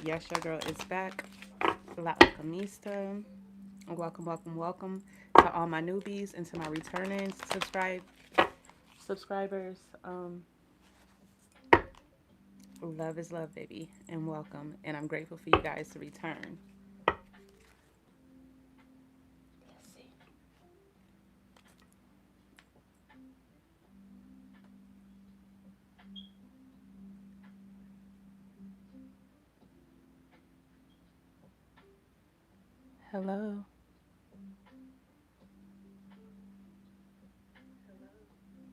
Yes, your girl is back. La Alchemista. Welcome, welcome, welcome to all my newbies and to my returning subscribers. Love is love, baby, and welcome. And I'm grateful for you guys to return. Let's see. Hello.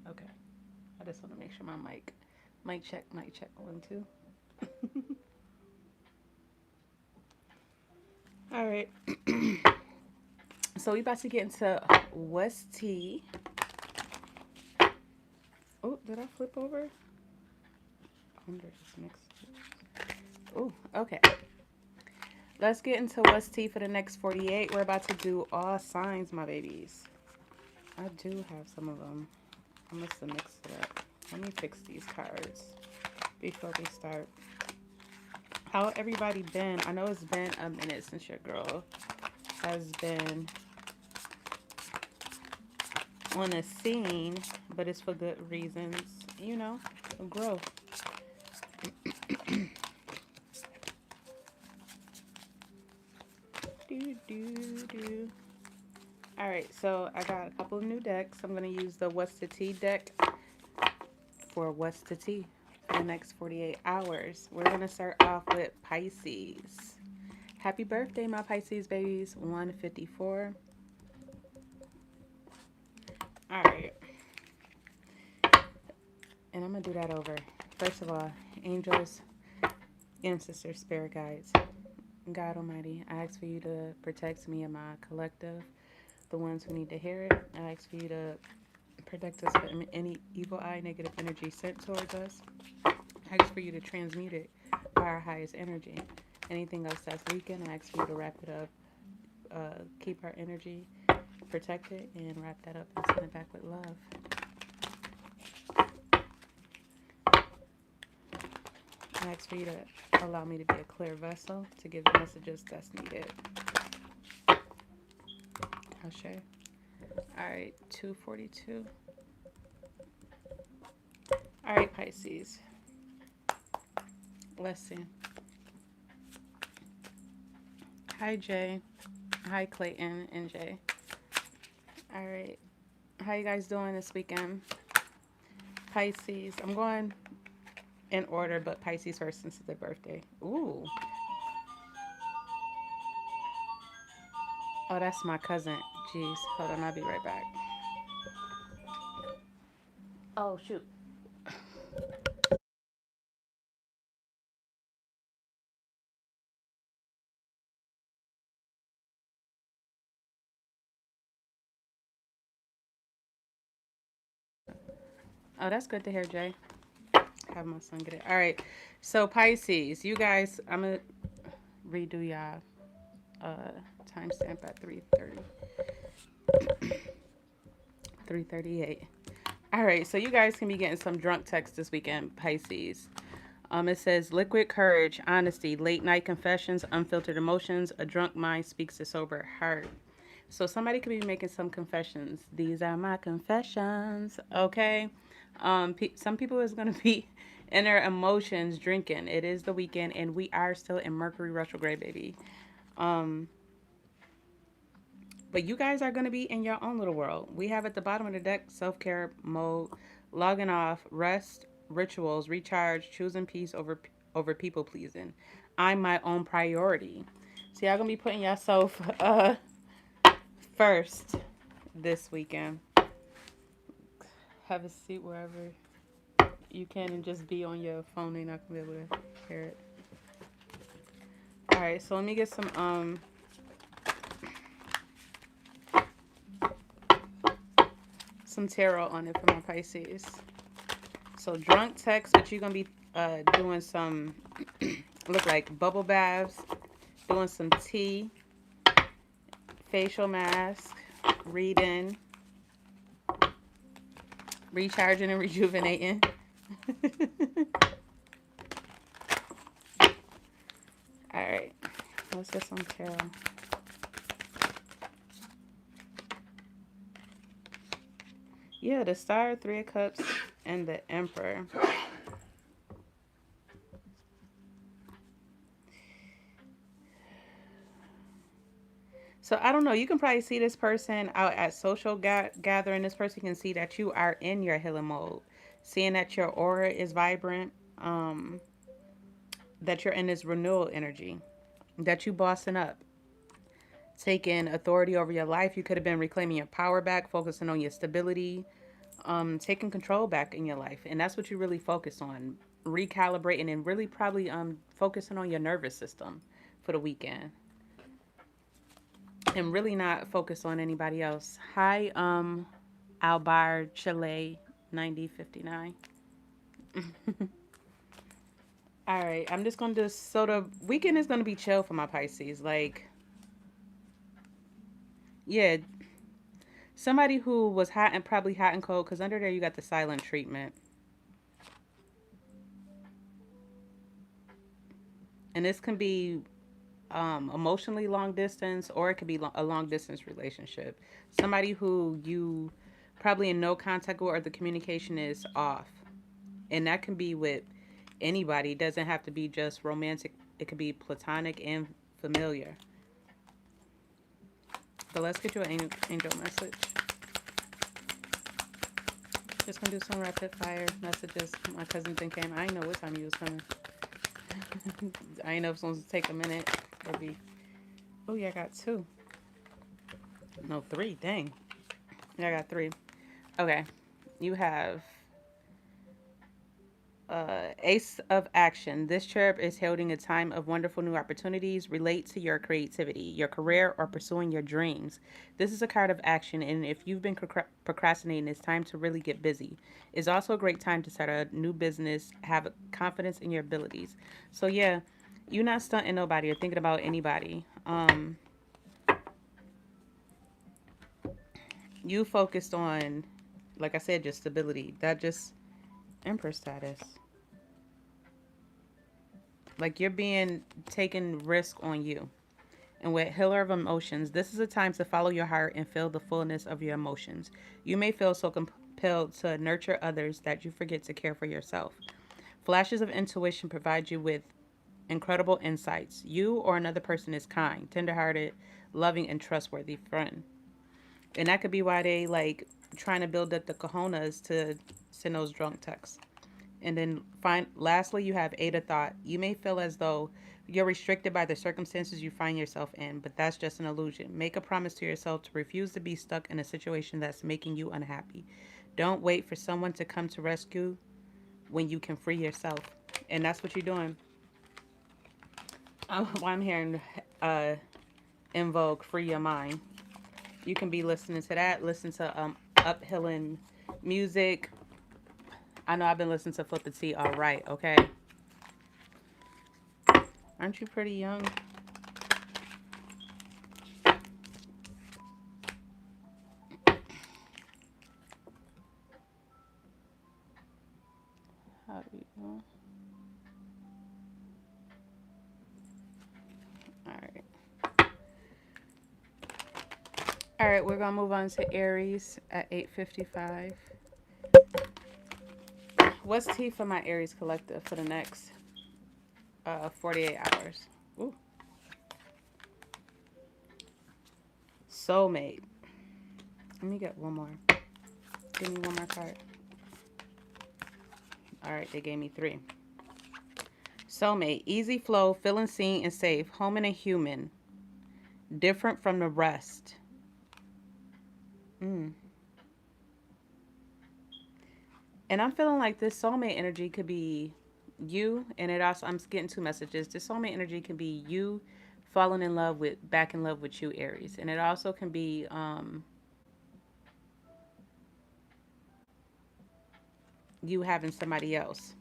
Okay. I just want to make sure my mic check, 1, 2. All right. So we about to get into what's tea. Oh, did I flip over? Under this mix. Oh, okay. Let's get into what's tea for the next 48. We're about to do all signs, my babies. I do have some of them. I must have mixed it up. Let me fix these cards before we start. How everybody been? I know it's been a minute since your girl has been on the scene, but it's for good reasons, you know, growth. All right, so I got a couple of new decks. I'm going to use the What's the Tea deck for What's the Tea for the next 48 hours. We're going to start off with Pisces. Happy birthday, my Pisces babies. 154. All right. And I'm going to do that over. First of all, angels, ancestors, spirit guides, God Almighty, I ask for you to protect me and my collective, the ones who need to hear it. I ask for you to protect us from any evil eye, negative energy sent towards us. I ask for you to transmute it by our highest energy. Anything else that's leaking, I ask for you to wrap it up, keep our energy protected, and wrap that up and send it back with love. I ask for you to allow me to be a clear vessel to give the messages that's needed. I'll share. All right, 242. All right, Pisces. Let's see. Hi, Jay. Hi, Clayton and Jay. All right. How you guys doing this weekend? Pisces. I'm going in order, but Pisces first since it's their birthday. Ooh. Oh, that's my cousin. Jeez. Hold on, I'll be right back. Oh, shoot. Oh, that's good to hear, Jay. Have my son get it. All right. So, Pisces, you guys, I'm going to redo y'all timestamp at 3:30. 3:38. All right, so you guys can be getting some drunk texts this weekend, Pisces. It says liquid courage, honesty, late night confessions, unfiltered emotions. A drunk mind speaks a sober heart. So somebody could be making some confessions. These are my confessions. Okay. Some people is gonna be in their emotions drinking. It is the weekend, and we are still in Mercury retrograde, baby. But you guys are going to be in your own little world. We have at the bottom of the deck self-care mode, logging off, rest, rituals, recharge, choosing peace over people pleasing. I'm my own priority. So y'all going to be putting yourself first this weekend. Have a seat wherever you can and just be on your phone. You're not going to be able to hear it. All right, so let me get some tarot on it for my Pisces. So drunk text, but you're gonna be doing some look like bubble baths, doing some tea, facial mask, reading, recharging and rejuvenating. All right. Let's get some tarot. Yeah, the Star, Three of Cups, and the Emperor. So I don't know. You can probably see this person out at social gathering. This person can see that you are in your healing mode, seeing that your aura is vibrant, that you're in this renewal energy, that you bossing up, taking authority over your life. You could have been reclaiming your power back, focusing on your stability, taking control back in your life, and that's what you really focus on, recalibrating, and really probably focusing on your nervous system for the weekend. And really not focus on anybody else. Hi, Albar Chile 9059. All right, I'm just going to so the weekend is going to be chill for my Pisces. Like, yeah, somebody who was hot and probably hot and cold, because under there you got the silent treatment. And this can be emotionally long distance, or it could be a long distance relationship. Somebody who you probably in no contact with, or the communication is off. And that can be with anybody. It doesn't have to be just romantic. It could be platonic and familiar. But let's get you an angel message. Just gonna do some rapid fire messages. My cousin then came. I didn't know what time he was coming. I didn't know if it's going to take a minute. Maybe. Oh yeah, I got 2. No, 3. Dang. Yeah, I got 3. Okay. You have Ace of Action. This cherub is holding a time of wonderful new opportunities. Relate to your creativity, your career, or pursuing your dreams. This is a card of action, and if you've been procrastinating, it's time to really get busy. It's also a great time to start a new business, have confidence in your abilities. So yeah, you're not stunting nobody or thinking about anybody. You focused on, like I said, just stability. That just Empress status. Like you're being taking risk on you. And with Healer of Emotions, this is a time to follow your heart and feel the fullness of your emotions. You may feel so compelled to nurture others that you forget to care for yourself. Flashes of intuition provide you with incredible insights. You or another person is kind, tenderhearted, loving, and trustworthy friend. And that could be why they like trying to build up the cojones to send those drunk texts. And then lastly, you have Eight of Thought. You may feel as though you're restricted by the circumstances you find yourself in, but that's just an illusion. Make a promise to yourself to refuse to be stuck in a situation that's making you unhappy. Don't wait for someone to come to rescue when you can free yourself. And that's what you're doing. I'm hearing Invoke Free Your Mind. You can be listening to that. Listen to uphilling music. I know I've been listening to Flip the Tea all right, okay? Aren't you pretty young? How do you know? Alright. Alright, we're going to move on to Aries at 8:55. What's tea for my Aries collective for the next 48 hours? Ooh. Soulmate. Let me get one more. Give me one more card. Alright, they gave me 3. Soulmate. Easy flow, feeling seen and safe. Home and a human. Different from the rest. And I'm feeling like this soulmate energy could be you, and it also, I'm getting 2 messages. This soulmate energy can be you falling in love with, back in love with you, Aries. And it also can be you having somebody else.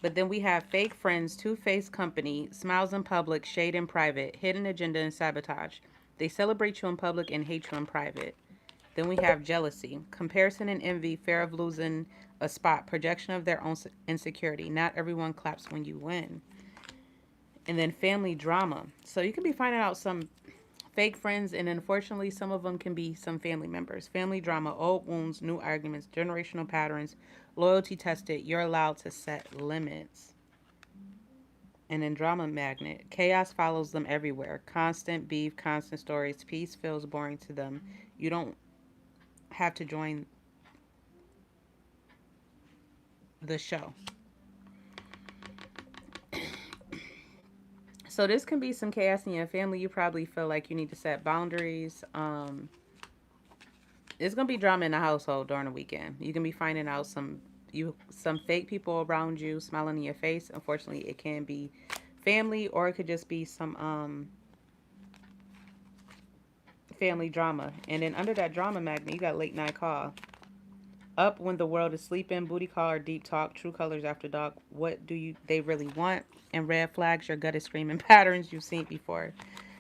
But then we have fake friends, two-faced company, smiles in public, shade in private, hidden agenda and sabotage. They celebrate you in public and hate you in private. Then we have jealousy, comparison and envy, fear of losing a spot, projection of their own insecurity. Not everyone claps when you win. And then family drama. So you can be finding out some fake friends, and unfortunately, some of them can be some family members. Family drama, old wounds, new arguments, generational patterns, loyalty tested. You're allowed to set limits. And then drama magnet. Chaos follows them everywhere. Constant beef, constant stories. Peace feels boring to them. You don't have to join the show. So this can be some chaos in your family. You probably feel like you need to set boundaries. It's gonna be drama in the household during the weekend. You can be finding out some fake people around you smiling in your face. Unfortunately, it can be family, or it could just be some family drama. And then under that drama magnet, you got late night call. Up when the world is sleeping, booty call or deep talk, true colors after dark. What do they really want? And red flags, your gut is screaming patterns you've seen before.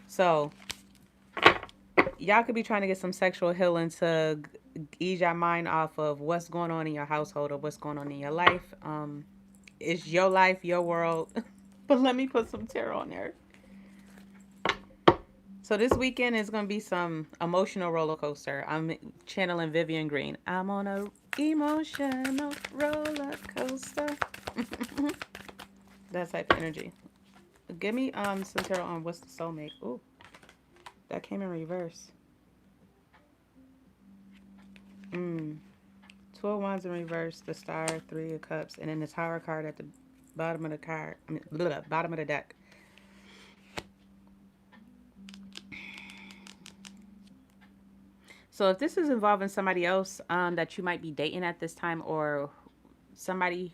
So y'all could be trying to get some sexual healing to ease your mind off of what's going on in your household or what's going on in your life. It's your life, your world. But let me put some tarot on there. So this weekend is going to be some emotional roller coaster. I'm channeling Vivian Green. I'm on a emotional roller coaster. That type of energy. Give me some tarot on what's the soulmate. Ooh, that came in reverse. Two of Wands in reverse, the Star, Three of Cups, and then the Tower card at the bottom of the card. Bottom of the deck. So if this is involving somebody else that you might be dating at this time, or somebody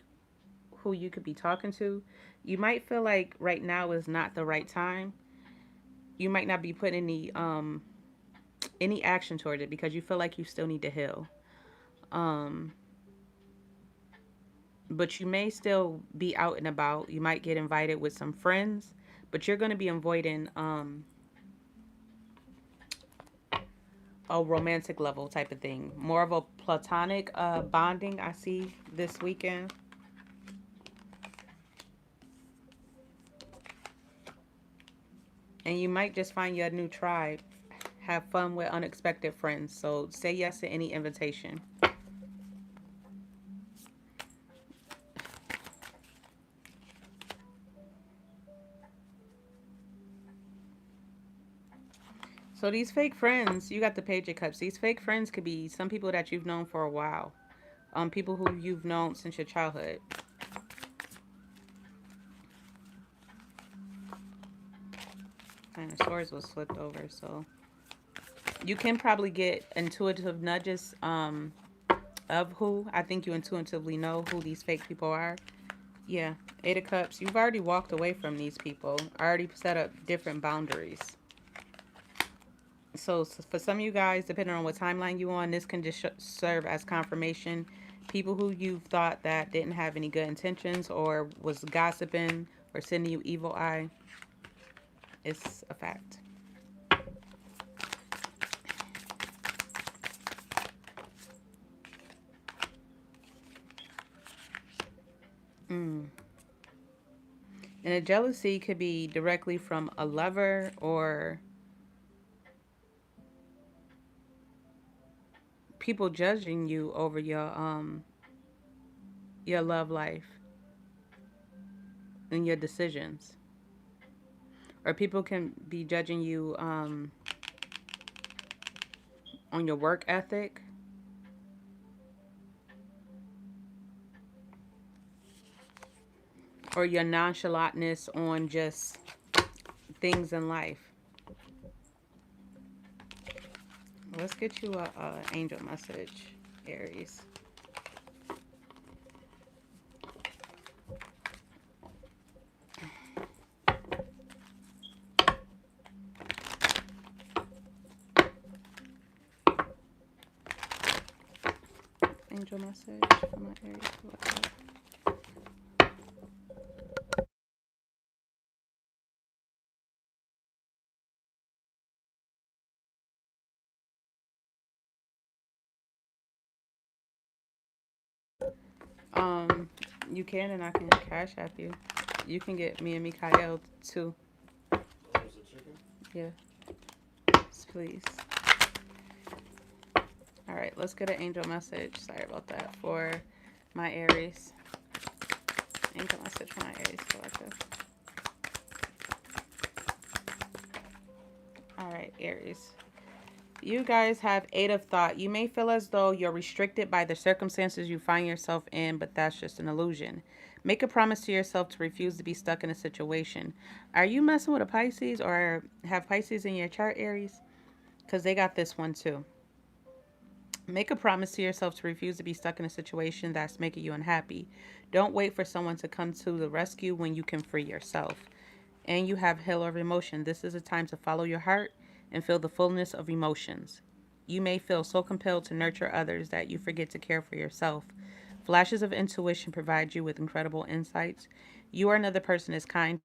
who you could be talking to, you might feel like right now is not the right time. You might not be putting any action toward it because you feel like you still need to heal. But you may still be out and about. You might get invited with some friends, but you're going to be avoiding a romantic level type of thing. More of a platonic bonding I see this weekend. And you might just find your new tribe. Have fun with unexpected friends. So say yes to any invitation. So these fake friends, you got the Page of Cups. These fake friends could be some people that you've known for a while. People who you've known since your childhood. And the swords was flipped over, so you can probably get intuitive nudges of who. I think you intuitively know who these fake people are. Yeah, Eight of Cups. You've already walked away from these people. Already set up different boundaries. So for some of you guys, depending on what timeline you on, this can just serve as confirmation. People who you thought that didn't have any good intentions or was gossiping or sending you evil eye, it's a fact. And a jealousy could be directly from a lover or people judging you over your love life and your decisions. Or people can be judging you on your work ethic. Or your nonchalantness on just things in life. Let's get you a angel message, Aries. Angel message for my Aries. You can, and I can cash app you. You can get me and Mikael too. What's the chicken? Yeah, please. All right, let's get an angel message. Sorry about that. For my Aries. Angel message for my Aries collective. All right, Aries. You guys have Eight of Thought. You may feel as though you're restricted by the circumstances you find yourself in, but that's just an illusion. Make a promise to yourself to refuse to be stuck in a situation. Are you messing with a Pisces or have Pisces in your chart, Aries? Because they got this one too. Make a promise to yourself to refuse to be stuck in a situation that's making you unhappy. Don't wait for someone to come to the rescue when you can free yourself. And you have Hill of Emotion. This is a time to follow your heart and feel the fullness of emotions. You may feel so compelled to nurture others that you forget to care for yourself. Flashes of intuition provide you with incredible insights. You or another person is kind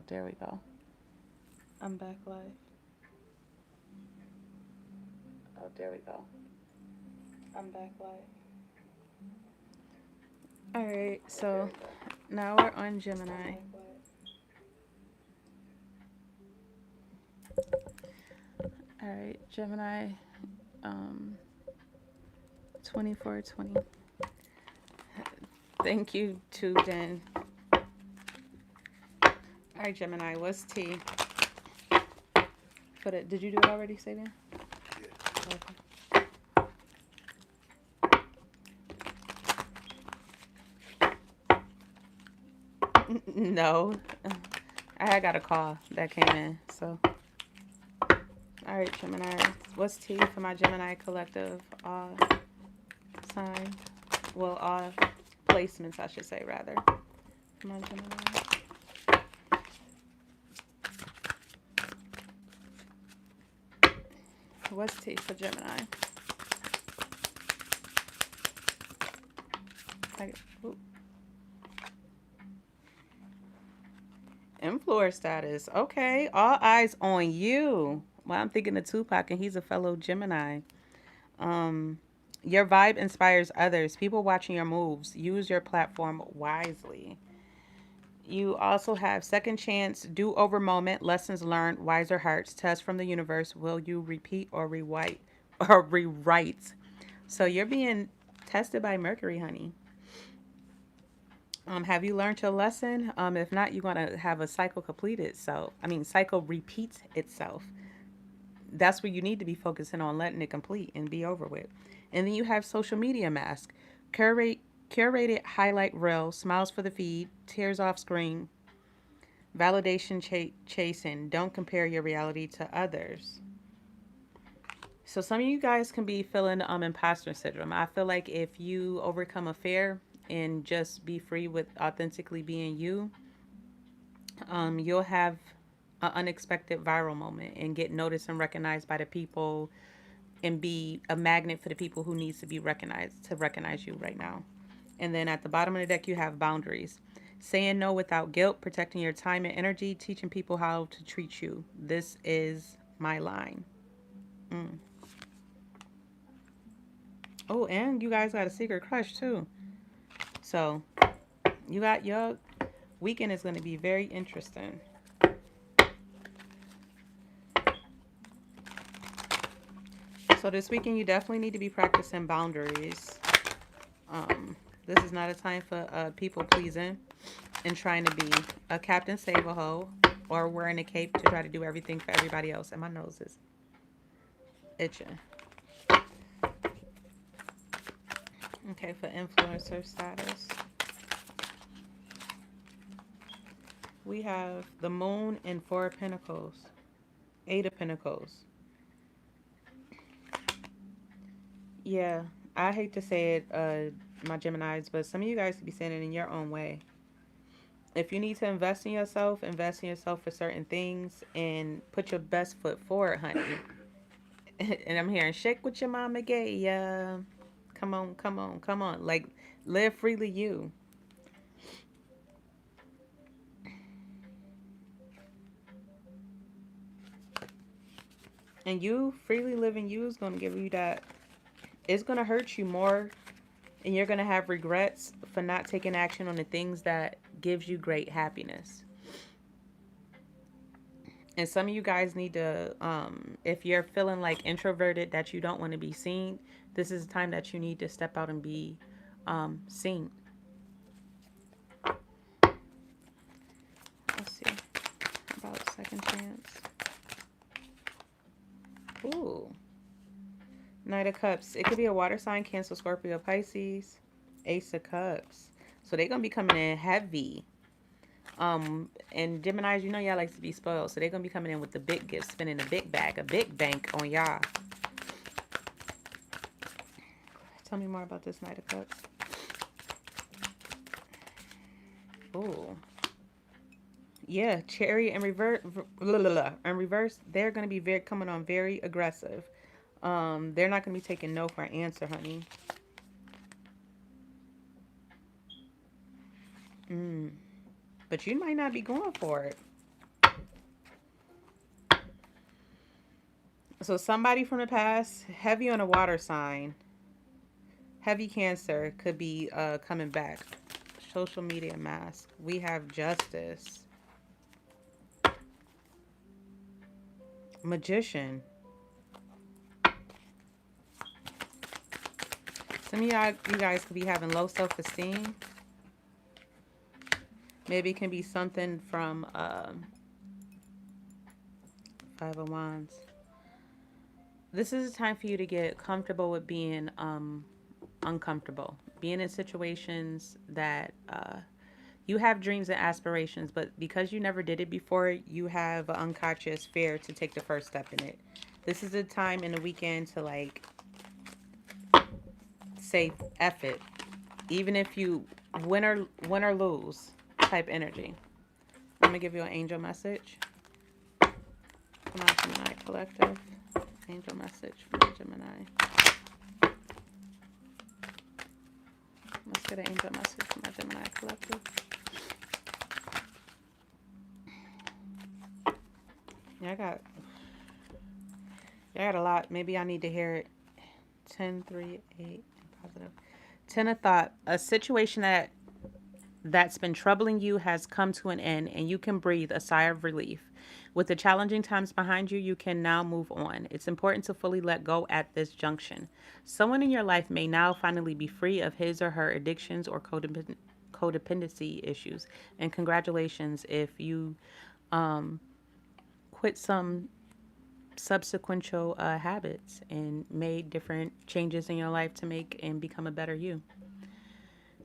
Oh, there we go. I'm back live. Oh, there we go. I'm back live. All right, so now we're on Gemini. All right, Gemini, 2420. Thank you to Den. All right, Gemini, what's T? For the, did you do it already, Sabian? Yeah. Okay. No, I got a call that came in, so. All right, Gemini, what's T for my Gemini collective sign? Well, all placements, I should say, rather. For my Gemini. What's T for Gemini? Influencer status. Okay. All eyes on you. Well, I'm thinking of Tupac, and he's a fellow Gemini. Your vibe inspires others. People watching your moves. Use your platform wisely. You also have second chance, do-over moment, lessons learned, wiser hearts, test from the universe. Will you repeat or rewrite? So you're being tested by Mercury, honey. Have you learned your lesson? If not, you're going to have a cycle complete itself. Cycle repeats itself. That's where you need to be focusing on, letting it complete and be over with. And then you have social media mask. Curated highlight reel, smiles for the feed, tears off screen, validation chasing. Don't compare your reality to others. So some of you guys can be feeling imposter syndrome. I feel like if you overcome a fear and just be free with authentically being you, you'll have an unexpected viral moment and get noticed and recognized by the people and be a magnet for the people who needs to be recognized to recognize you right now. And then at the bottom of the deck, you have boundaries. Saying no without guilt, protecting your time and energy, teaching people how to treat you. This is my line. Oh, and you guys got a secret crush too. So you got your weekend is going to be very interesting. So this weekend you definitely need to be practicing boundaries. This is not a time for people pleasing and trying to be a Captain Save-A-Ho or wearing a cape to try to do everything for everybody else. And my nose is itching. Okay, for influencer status. We have the Moon in 4 of Pentacles. 8 of Pentacles. Yeah, I hate to say it, my Geminis, but some of you guys could be saying it in your own way. If you need to invest in yourself for certain things and put your best foot forward, honey. And I'm hearing, shake what your mama gave ya. Come on, come on, come on. Like, live freely you. And you freely living you is going to give you that. It's going to hurt you more. And you're going to have regrets for not taking action on the things that gives you great happiness. And some of you guys need to, if you're feeling like introverted, that you don't want to be seen, this is the time that you need to step out and be seen. Let's see. About second chance. Ooh. Knight of Cups. It could be a water sign, Cancer, Scorpio, Pisces. Ace of Cups. So they're going to be coming in heavy. And Geminis, you know y'all like to be spoiled. So they're going to be coming in with the big gifts, spending a big bag, a big bank on y'all. Tell me more about this Knight of Cups. Ooh. Yeah, Chariot and reverse. In reverse, they're going to be coming on very aggressive. They're not going to be taking no for an answer, honey. But you might not be going for it. So somebody from the past, heavy on a water sign, heavy Cancer, could be coming back. Social media mask. We have Justice. Magician. Some of you guys could be having low self-esteem. Maybe it can be something from Five of Wands. This is a time for you to get comfortable with being uncomfortable. Being in situations that you have dreams and aspirations, but because you never did it before, you have an unconscious fear to take the first step in it. This is a time in the weekend to like say F it. Even if you win or lose type energy. I'm going to give you an angel message. Come on, Gemini Collective. Angel message from Gemini. Let's get an angel message from my Gemini Collective. Yeah, I got a lot. Maybe I need to hear it. 10, 3, 8, positive. 10 of thought. A situation that's been troubling you has come to an end, and you can breathe a sigh of relief. With the challenging times behind you, you can now move on. It's important to fully let go at this junction. Someone in your life may now finally be free of his or her addictions or codependency issues. And congratulations if you quit some subsequential habits and made different changes in your life to make and become a better you.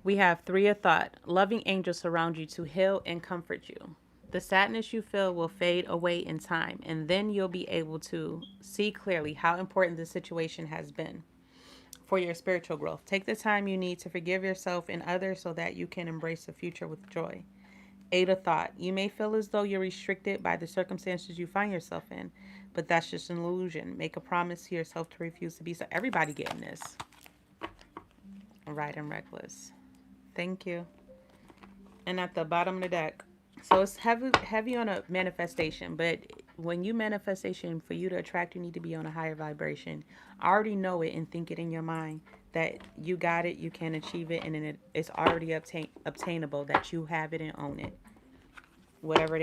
We have 3 of thought. Loving angels surround you to heal and comfort you. The sadness you feel will fade away in time, and then you'll be able to see clearly how important the situation has been for your spiritual growth. Take the time you need to forgive yourself and others so that you can embrace the future with joy. 8 of thought. You may feel as though you're restricted by the circumstances you find yourself in, but that's just an illusion. Make a promise to yourself to refuse to be so. Everybody getting this. Right and reckless. Thank you. And at the bottom of the deck. So it's heavy on a manifestation, but when you manifestation, for you to attract, you need to be on a higher vibration. I already know it and think it in your mind that you got it, you can achieve it, and it's already obtainable, that you have it and own it. Whatever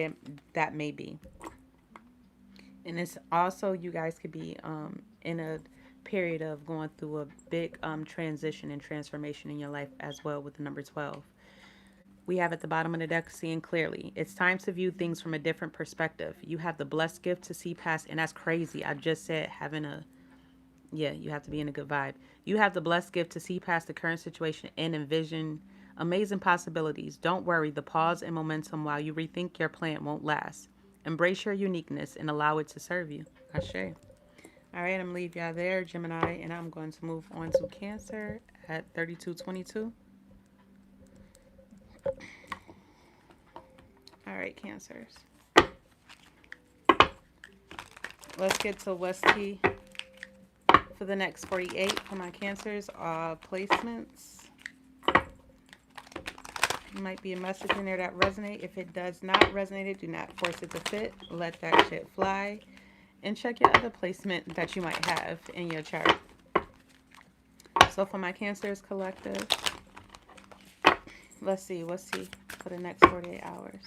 that may be. And it's also, you guys could be in a period of going through a big transition and transformation in your life as well with the number 12. We have at the bottom of the deck, seeing clearly. It's time to view things from a different perspective. You have the blessed gift to see past, and that's crazy. I just said you have to be in a good vibe. You have the blessed gift to see past the current situation and envision amazing possibilities. Don't worry, the pause and momentum while you rethink your plan won't last. Embrace your uniqueness and allow it to serve you. Ashe. All right, I'm going to leave y'all there, Gemini, and I'm going to move on to Cancer at 3222. All right, Cancers. Let's get to West T for the next 48 for my Cancers. Placements. Might be a message in there that resonates. If it does not resonate, do not force it to fit. Let that shit fly. And check your other placement that you might have in your chart. So for my Cancers collective, let's see, what's T for the next 48 hours?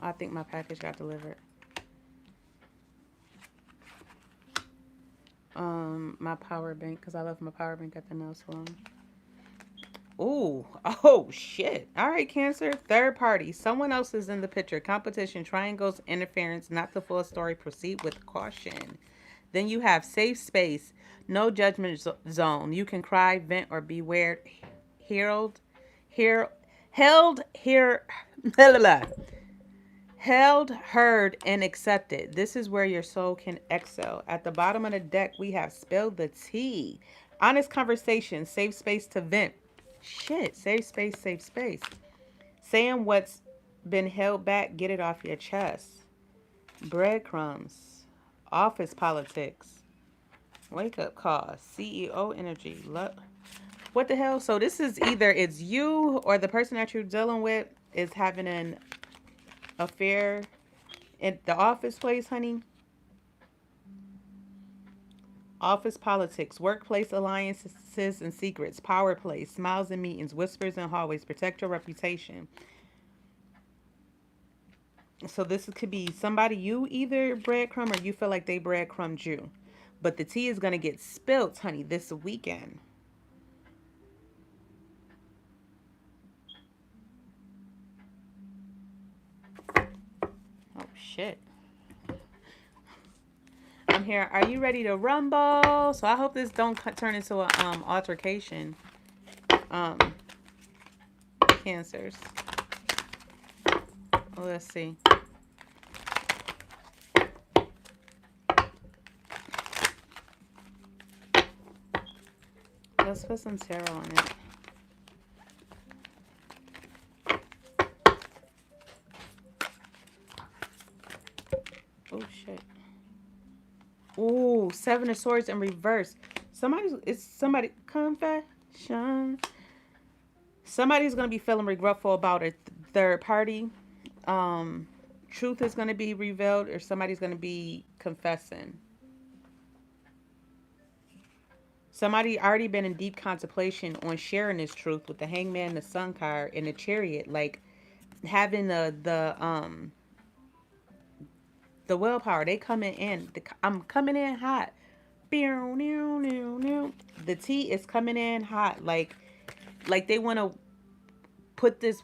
I think my package got delivered. My power bank, because I left my power bank at the nail salon. Ooh, oh shit. All right, Cancer. Third party. Someone else is in the picture. Competition, triangles, interference, not the full story. Proceed with caution. Then you have safe space, no judgment zone. You can cry, vent, or be weird. Held, heard, and accepted. This is where your soul can excel. At the bottom of the deck, we have spilled the tea. Honest conversation, safe space to vent. Shit, safe space, safe space. Saying what's been held back, get it off your chest. Breadcrumbs. Office politics. Wake up call. CEO energy. What the hell? So this is either it's you or the person that you're dealing with is having an affair At the office place, honey. Office politics, workplace alliances and secrets, power plays, smiles and meetings, whispers in hallways. Protect your reputation. So this could be somebody you either breadcrumb or you feel like they breadcrumbed you. But the tea is going to get spilt, honey, this weekend. Oh, shit. I'm here. Are you ready to rumble? So I hope this don't turn into a altercation. Cancers. Well, let's see. Let's put some tarot on it. Oh, shit. Ooh, Seven of Swords in reverse. Somebody, confession. Somebody's going to be feeling regretful about a third party. Truth is going to be revealed, or somebody's going to be confessing. Somebody already been in deep contemplation on sharing this truth with the Hangman, the Sun card, and the Chariot. Like having the willpower. They coming in. I'm coming in hot. The tea is coming in hot. Like they want to put this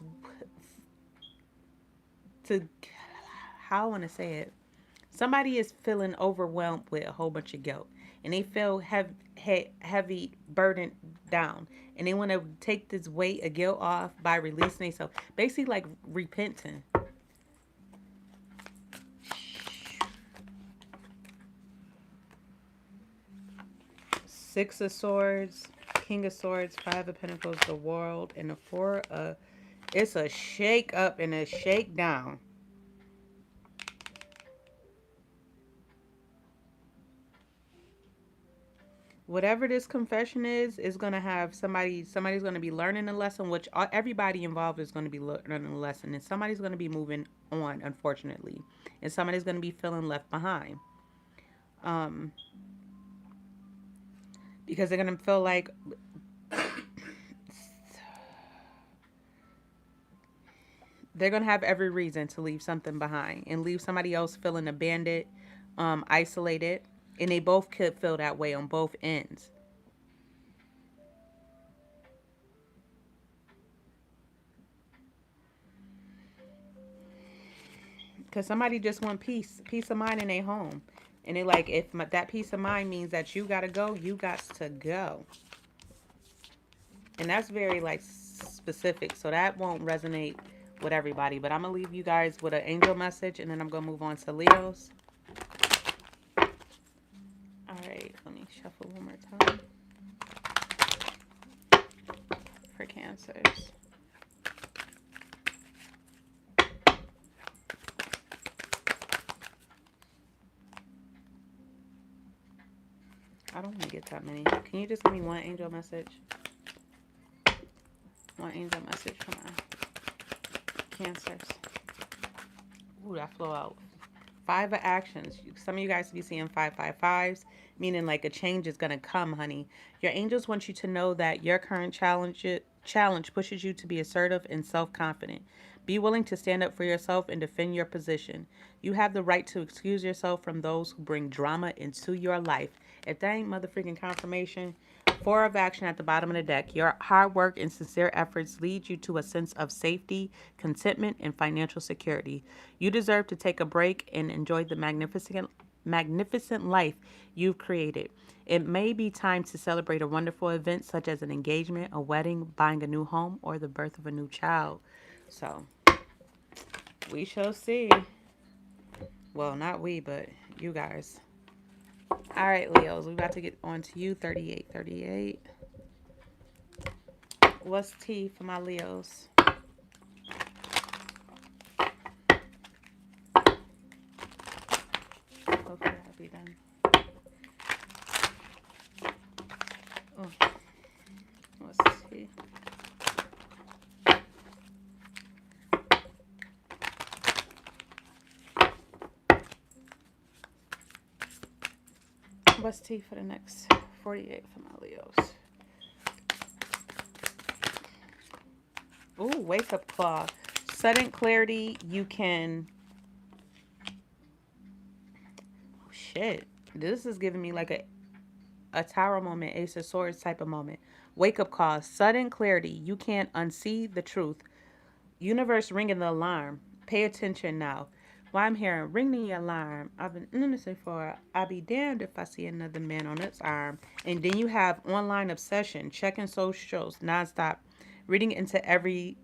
to, how I want to say it. Somebody is feeling overwhelmed with a whole bunch of guilt, and they feel heavy burdened down, and they want to take this weight of guilt off by releasing themselves, basically like repenting. Six of Swords, King of Swords, Five of Pentacles, the World, and the Four of... It's a shake up and a shake down. Whatever this confession is going to have somebody's going to be learning a lesson, which everybody involved is going to be learning a lesson, and somebody's going to be moving on, unfortunately, and somebody's going to be feeling left behind. Because they're going to feel like they're going to have every reason to leave something behind and leave somebody else feeling abandoned, isolated. And they both could feel that way on both ends. Because somebody just want peace of mind in their home. And they like, if that peace of mind means that you got to go, you got to go. And that's very like specific. So that won't resonate with everybody. But I'm going to leave you guys with an angel message. And then I'm going to move on to Leos. Alright, let me shuffle one more time. For Cancers. I don't want to get that many. Can you just give me one angel message? One angel message from Cancers. Ooh, that flew out. Five of Actions. Some of you guys will be seeing 555s, meaning like a change is going to come, honey. Your angels want you to know that your current challenge pushes you to be assertive and self-confident. Be willing to stand up for yourself and defend your position. You have the right to excuse yourself from those who bring drama into your life. If that ain't motherfucking confirmation, Four of Action at the bottom of the deck. Your hard work and sincere efforts lead you to a sense of safety, contentment, and financial security. You deserve to take a break and enjoy the magnificent life you've created. It may be time to celebrate a wonderful event such as an engagement, a wedding, buying a new home, or the birth of a new child. So, we shall see. Well, not we, but you guys. All right, Leos, we're about to get on to you. 38. What's tea for my Leos? Hopefully I'll be done. Oh, what's tea? What's T for the next 48 for my Leos? Ooh, wake up call. Sudden clarity. You can... Oh, shit. This is giving me like a Tower moment, Ace of Swords type of moment. Wake up call. Sudden clarity. You can't unsee the truth. Universe ringing the alarm. Pay attention now. Why I'm hearing ring the alarm. I've been innocent for. I'll be damned if I see another man on its arm. And then you have online obsession, checking socials nonstop, reading into every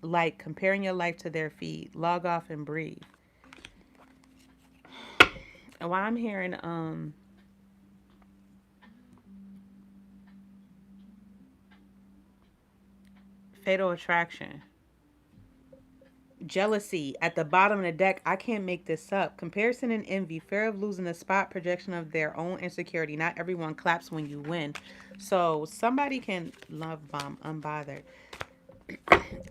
like, comparing your life to their feed. Log off and breathe. And why I'm hearing fatal attraction. Jealousy at the bottom of the deck. I can't make this up. Comparison and envy. Fear of losing the spot. Projection of their own insecurity. Not everyone claps when you win. So somebody can love bomb unbothered.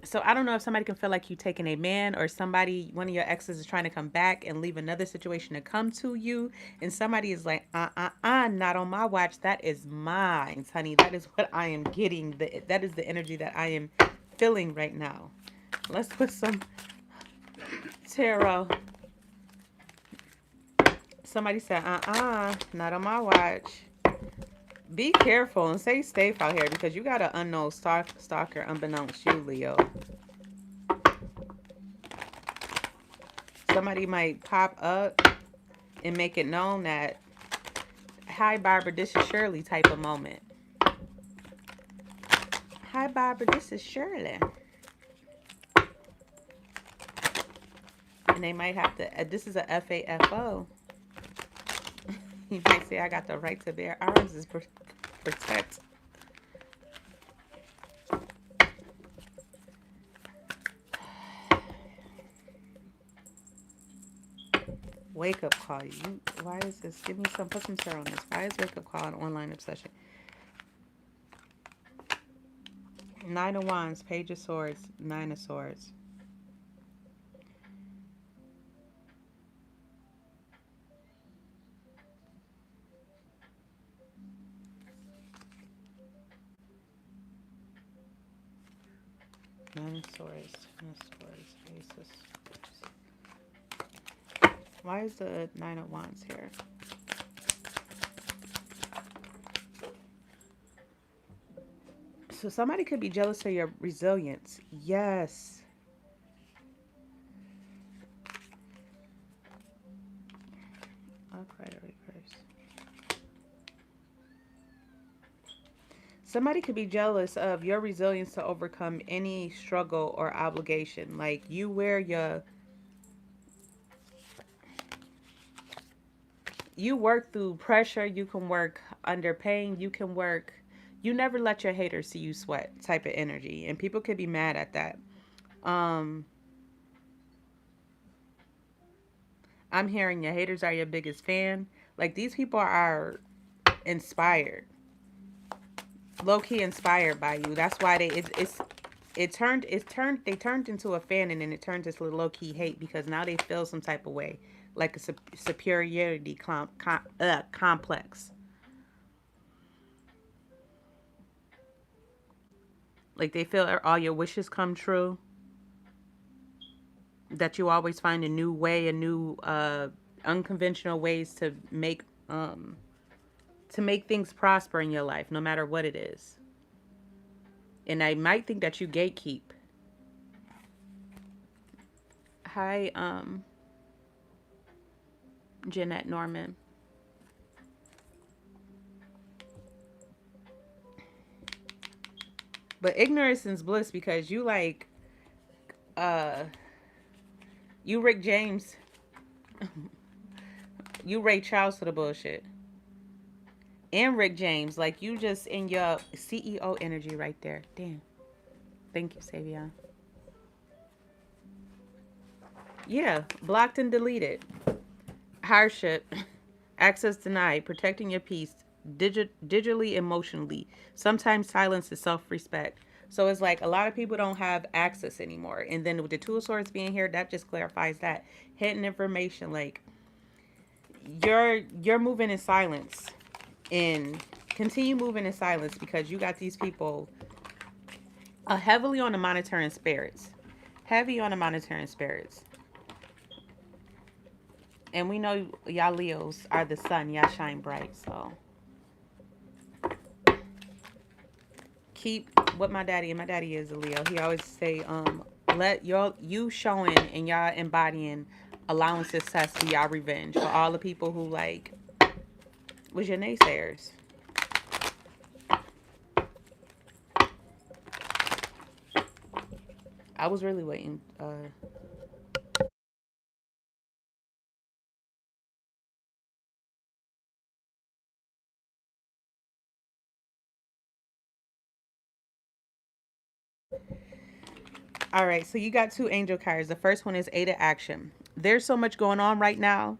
So I don't know if somebody can feel like you taking a man, or somebody, one of your exes is trying to come back and leave another situation to come to you. And somebody is like, not on my watch. That is mine, honey. That is what I am getting. That is the energy that I am feeling right now. Let's put some tarot. Somebody said, not on my watch. Be careful and stay safe out here, because you got an unknown stalker unbeknownst to you, Leo. Somebody might pop up and make it known that, hi, Barbara, this is Shirley type of moment. Hi, Barbara, this is Shirley. And they might have to, this is a FAFO. You might say, I got the right to bear arms is protect. Wake up call. Why is this? Give me some, put some tarot on this. Why is wake up call an online obsession? Nine of Wands, Page of Swords, Nine of Swords. Nine of Swords, Ten of Swords, Ace of Swords. Why is the Nine of Wands here? So somebody could be jealous of your resilience. Yes. Upright or reverse. Somebody could be jealous of your resilience to overcome any struggle or obligation. Like, you wear your... You work through pressure. You can work under pain. You can work... You never let your haters see you sweat type of energy. And people could be mad at that. I'm hearing your haters are your biggest fan. Like, these people are inspired. Low-key inspired by you. That's why they turned into a fan, and then it turned into low-key hate, because now they feel some type of way. Like a superiority complex. Like, they feel all your wishes come true. That you always find a new way, a new unconventional ways to make things prosper in your life, no matter what it is. And I might think that you gatekeep. Hi, Jeanette Norman. But ignorance is bliss, because you like, you Rick James, you Ray Charles to the bullshit. And Rick James, like, you just in your CEO energy right there. Damn. Thank you, Savion. Yeah, blocked and deleted. Hardship. Access denied. Protecting your peace. Digitally, emotionally. Sometimes silence is self-respect. So it's like a lot of people don't have access anymore. And then with the Two of Swords being here, that just clarifies that. Hidden information, like, you're moving in silence. And continue moving in silence, because you got these people heavily on the monitoring spirits. Heavy on the monitoring spirits. And we know y'all Leos are the sun. Y'all shine bright. So keep what my daddy, and my daddy is a Leo. He always say, let you showing and y'all embodying allowing success be y'all revenge for all the people who like was your naysayers. I was really waiting. All right, so you got two angel cards. The first one is Eight of Action. There's so much going on right now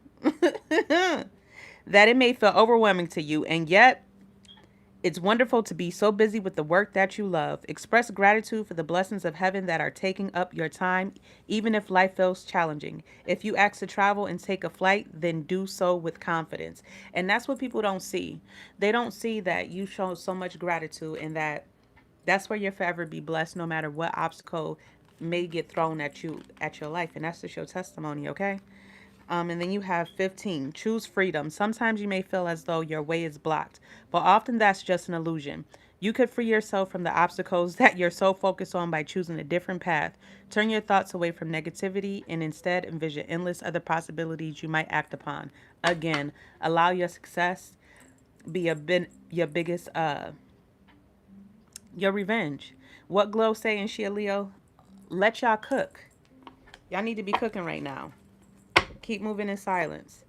that it may feel overwhelming to you, and yet it's wonderful to be so busy with the work that you love. Express gratitude for the blessings of heaven that are taking up your time, even if life feels challenging. If you ask to travel and take a flight, then do so with confidence. And that's what people don't see. They don't see that you show so much gratitude, and that's where you'll forever be blessed, no matter what obstacle may get thrown at you at your life. And that's just your testimony, okay? And then you have 15. Choose freedom. Sometimes you may feel as though your way is blocked, but often that's just an illusion. You could free yourself from the obstacles that you're so focused on by choosing a different path. Turn your thoughts away from negativity and instead envision endless other possibilities you might act upon. Again, allow your success be your biggest your revenge. What Glow saying, she a Leo? Let y'all cook. Y'all need to be cooking right now. Keep moving in silence.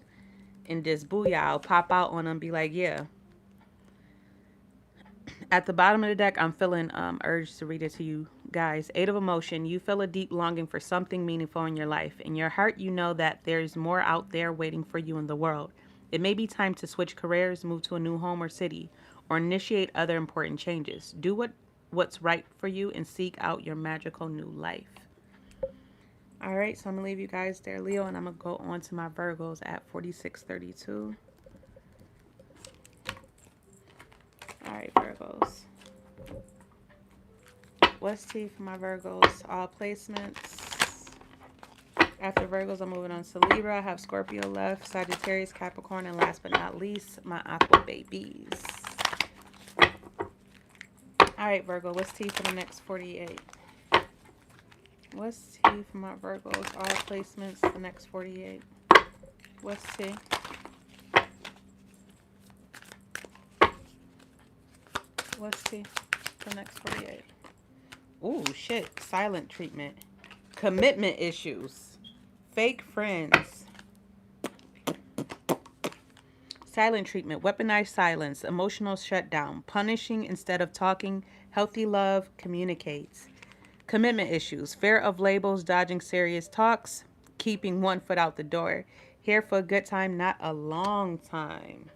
And this booyah, I'll pop out on them, be like, yeah. At the bottom of the deck, I'm feeling urged to read it to you guys. Eight of Emotion. You feel a deep longing for something meaningful in your life. In your heart, you know that there's more out there waiting for you in the world. It may be time to switch careers, move to a new home or city, or initiate other important changes. Do what's right for you and seek out your magical new life. All right, so I'm going to leave you guys there, Leo, and I'm going to go on to my Virgos at 4632. All right, Virgos. What's T for my Virgos? All placements. After Virgos, I'm moving on to Libra. I have Scorpio left, Sagittarius, Capricorn, and last but not least, my Aqua babies. All right, Virgo, what's T for the next 48? What's T for my Virgos? All placements, the next 48. What's T? What's T for the next 48? Ooh, shit. Silent treatment. Commitment issues. Fake friends. Silent treatment. Weaponized silence. Emotional shutdown. Punishing instead of talking. Healthy love communicates. Commitment issues. Fear of labels. Dodging serious talks. Keeping one foot out the door. Here for a good time, not a long time.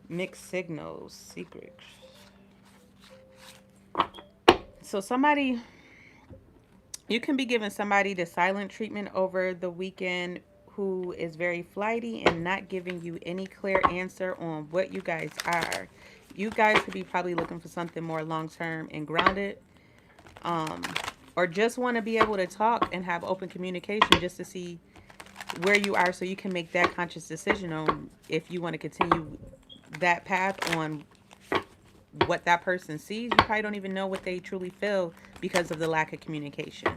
Mixed signals. Secrets. So somebody, you can be giving somebody the silent treatment over the weekend who is very flighty and not giving you any clear answer on what you guys are. You guys could be probably looking for something more long-term and grounded, or just want to be able to talk and have open communication just to see where you are so you can make that conscious decision on if you want to continue that path on what that person sees. You probably don't even know what they truly feel because of the lack of communication.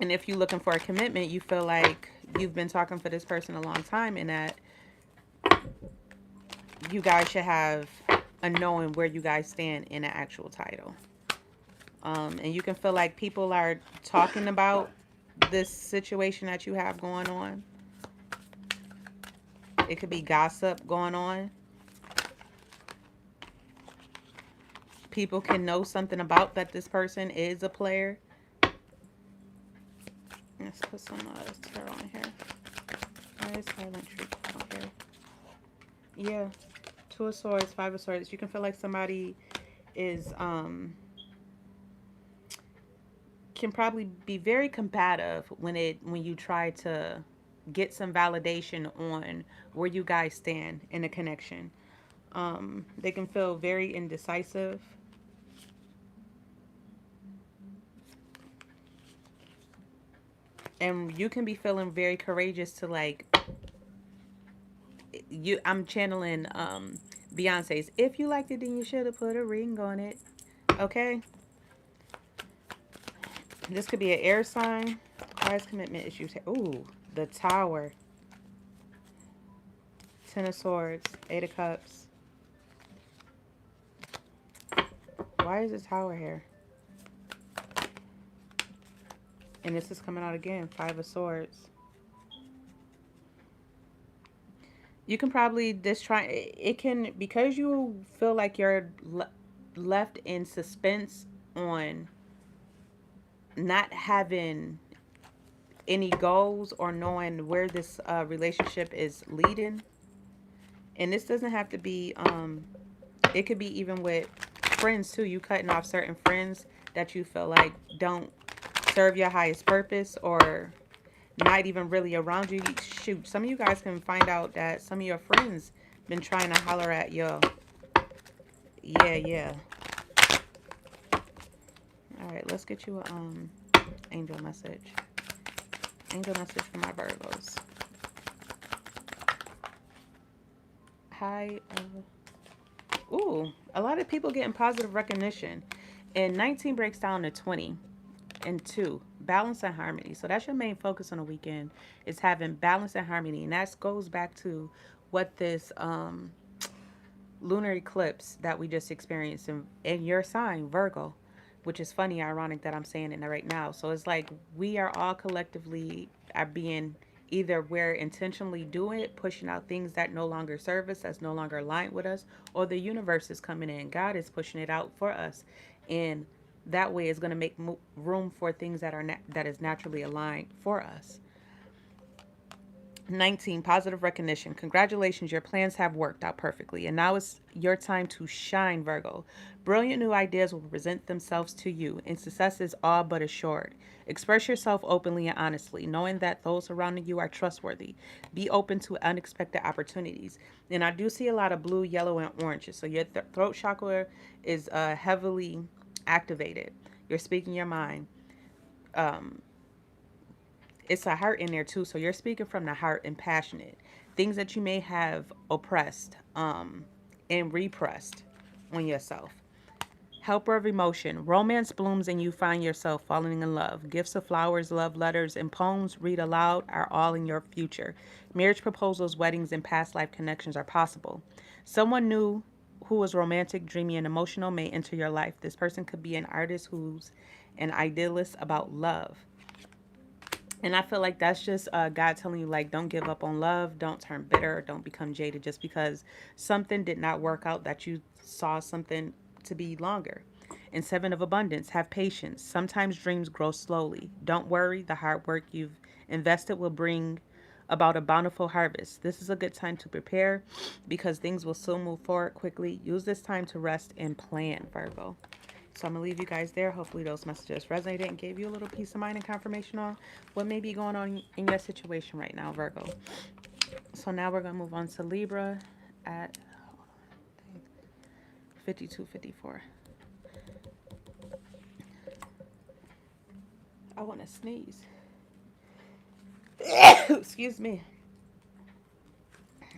And if you're looking for a commitment, you feel like you've been talking for this person a long time and that you guys should have a knowing where you guys stand in an actual title. And you can feel like people are talking about this situation that you have going on. It could be gossip going on. People can know something about that this person is a player. Let's put some tarot on here. Why is silent truth on here? Yeah. Two of Swords, Five of Swords. You can feel like somebody is can probably be very combative when you try to get some validation on where you guys stand in a connection. They can feel very indecisive. And you can be feeling very courageous to like you. I'm channeling Beyonce's "If you liked it, then you should have put a ring on it." Okay, this could be an air sign. Wise commitment issues. Ooh, the Tower, Ten of Swords, Eight of Cups. Why is the Tower here? And this is coming out again. Five of Swords. You can probably just try. It can, because you feel like you're left in suspense on not having any goals or knowing where this relationship is leading. And this doesn't have to be. It could be even with friends too. You cutting off certain friends that you feel like don't serve your highest purpose or not even really around you. Shoot, some of you guys can find out that some of your friends been trying to holler at you. Yeah. All right, let's get you a angel message. Angel message for my Virgos. Hi. Ooh, a lot of people getting positive recognition. And 19 breaks down to 20. And 2, balance and harmony. So that's your main focus on the weekend, is having balance and harmony. And that goes back to what this lunar eclipse that we just experienced in your sign, Virgo, which is funny, ironic that I'm saying it right now. So it's like we are all collectively are being, either we're intentionally doing it, pushing out things that no longer serve us, that's no longer aligned with us, or the universe is coming in. God is pushing it out for us. And that way is going to make room for things that are that is naturally aligned for us. 19, positive recognition. Congratulations, your plans have worked out perfectly. And now it's your time to shine, Virgo. Brilliant new ideas will present themselves to you, and success is all but assured. Express yourself openly and honestly, knowing that those surrounding you are trustworthy. Be open to unexpected opportunities. And I do see a lot of blue, yellow, and oranges. So your throat chakra is heavily activated. You're speaking your mind. It's a heart in there too, so you're speaking from the heart and passionate things that you may have oppressed and repressed on yourself. Helper of emotion. Romance blooms and you find yourself falling in love. Gifts of flowers, love letters, and poems read aloud are all in your future. Marriage proposals, weddings, and past life connections are possible. Someone new who is romantic, dreamy, and emotional may enter your life. This person could be an artist who's an idealist about love. And I feel like that's just God telling you, like, don't give up on love. Don't turn bitter. Don't become jaded just because something did not work out that you saw something to be longer. And 7 of abundance, have patience. Sometimes dreams grow slowly. Don't worry. The hard work you've invested will bring about a bountiful harvest. This is a good time to prepare because things will soon move forward quickly. Use this time to rest and plan, Virgo. So I'm going to leave you guys there. Hopefully those messages resonated and gave you a little peace of mind and confirmation on what may be going on in your situation right now, Virgo. So now we're going to move on to Libra at 52:54. I want to sneeze. Excuse me.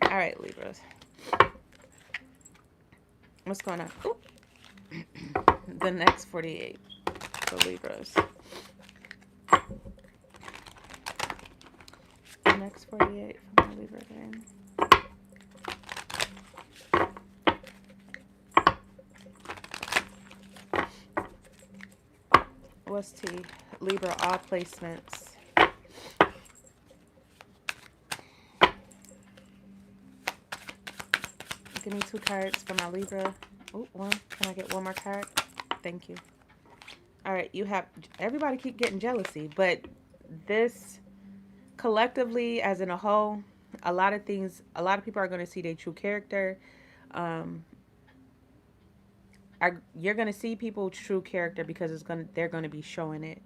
All right, Libras. What's going on? Oop. The next 48 for Libras. The next 48 for my Libra game. What's T? Libra, all placements. Give me 2 cards for my Libra. Oh, 1. Can I get 1 more card? Thank you. All right, you have, everybody keep getting jealousy, but this collectively, as in a whole, a lot of people are going to see their true character. You're going to see people's true character because they're going to be showing it.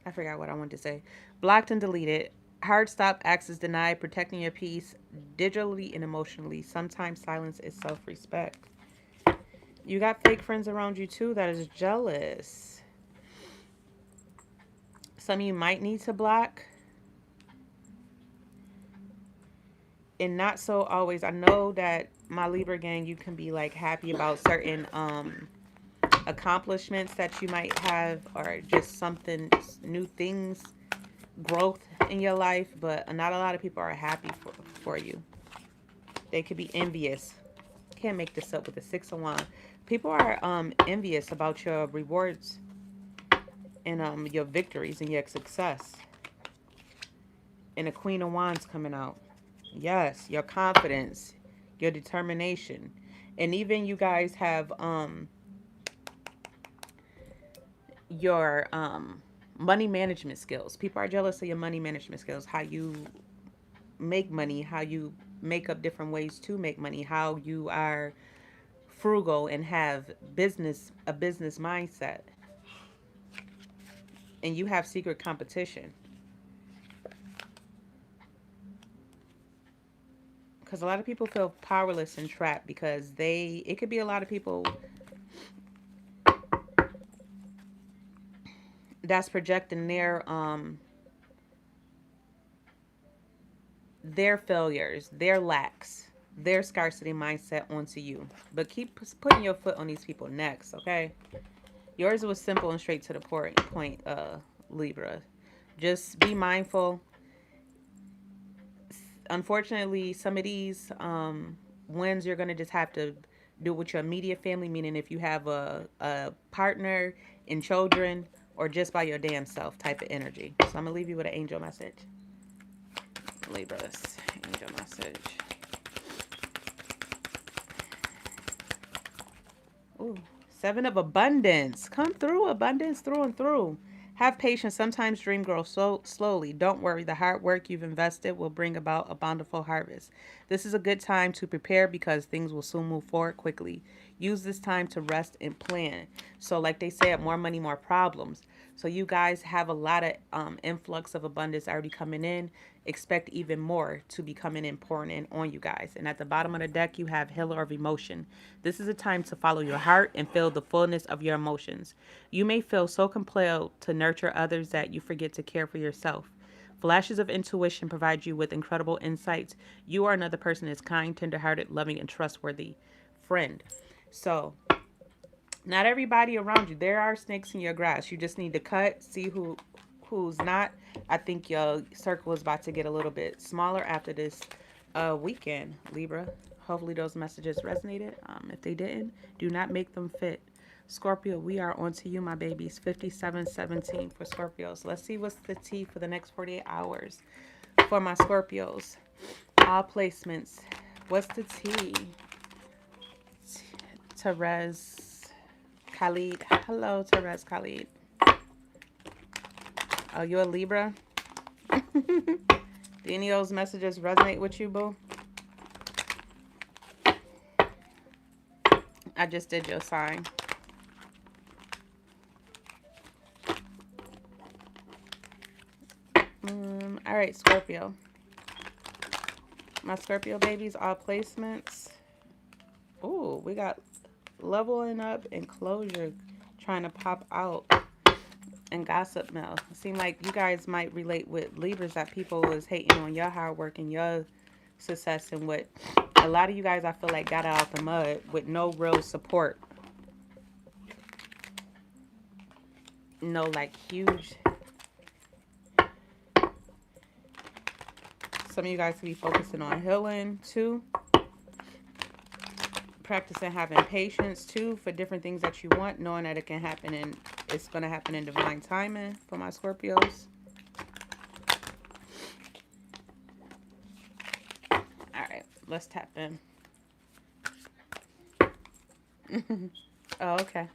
I forgot what I wanted to say. Blocked and deleted. Hard stop, access denied, protecting your peace digitally and emotionally. Sometimes silence is self-respect. You got fake friends around you too that is jealous. Some of you might need to block. And not so always. I know that my Libra gang, you can be like happy about certain accomplishments that you might have, or just something, new things, growth in your life, but not a lot of people are happy for you. They could be envious. Can't make this up with the 6 of Wands. People are envious about your rewards and your victories and your success. And the Queen of Wands coming out. Yes, your confidence, your determination. And even you guys have your money management skills. People are jealous of your money management skills, how you make money, how you make up different ways to make money, how you are frugal and have a business mindset. And you have secret competition. Because a lot of people feel powerless and trapped because it could be a lot of people that's projecting their failures, their lacks, their scarcity mindset onto you. But keep putting your foot on these people's necks, okay? Yours was simple and straight to the point, Libra. Just be mindful. Unfortunately, some of these wins you're going to just have to do with your immediate family, meaning if you have a partner and children, or just by your damn self type of energy. So I'm going to leave you with an angel message. Libras, angel message. Ooh, 7 of Abundance. Come through, abundance through and through. Have patience. Sometimes dream grows so slowly. Don't worry. The hard work you've invested will bring about a bountiful harvest. This is a good time to prepare because things will soon move forward quickly. Use this time to rest and plan. So like they say, more money, more problems. So you guys have a lot of influx of abundance already coming in. Expect even more to be coming in, pouring in on you guys. And at the bottom of the deck, you have Healer of Emotion. This is a time to follow your heart and feel the fullness of your emotions. You may feel so compelled to nurture others that you forget to care for yourself. Flashes of intuition provide you with incredible insights. You are another person that's kind, tenderhearted, loving, and trustworthy friend. So not everybody around you. There are snakes in your grass. You just need to cut, see who's not. I think your circle is about to get a little bit smaller after this weekend, Libra. Hopefully those messages resonated. If they didn't, do not make them fit. Scorpio, we are on to you, my babies. 5717 for Scorpios. Let's see what's the tea for the next 48 hours for my Scorpios. All placements. What's the tea? Therese Khalid. Hello, Therese Khalid. Oh, you a Libra? Do any of those messages resonate with you, boo? I just did your sign. All right, Scorpio. My Scorpio babies, all placements. Ooh, we got leveling up and closure trying to pop out. And gossip mail. It seems like you guys might relate with Libras, that people was hating on your hard work and your success, and what a lot of you guys, I feel like, got out the mud with no real support. No, like, huge. Some of you guys could be focusing on healing too. Practicing having patience too for different things that you want, knowing that it can happen and it's going to happen in divine timing for my Scorpios. All right, let's tap in. Oh, okay.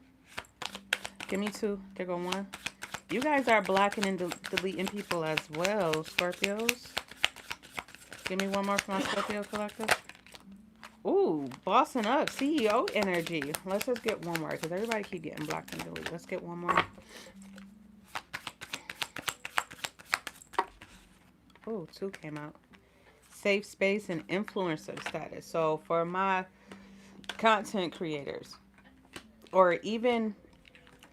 Give me 2. There go 1. You guys are blocking and deleting people as well, Scorpios. Give me 1 more for my Scorpio collective. Ooh, bossing up, CEO energy. Let's just get 1 more because everybody keep getting blocked and deleted. Let's get 1 more. Oh, 2 came out. Safe space and influencer status. So for my content creators, or even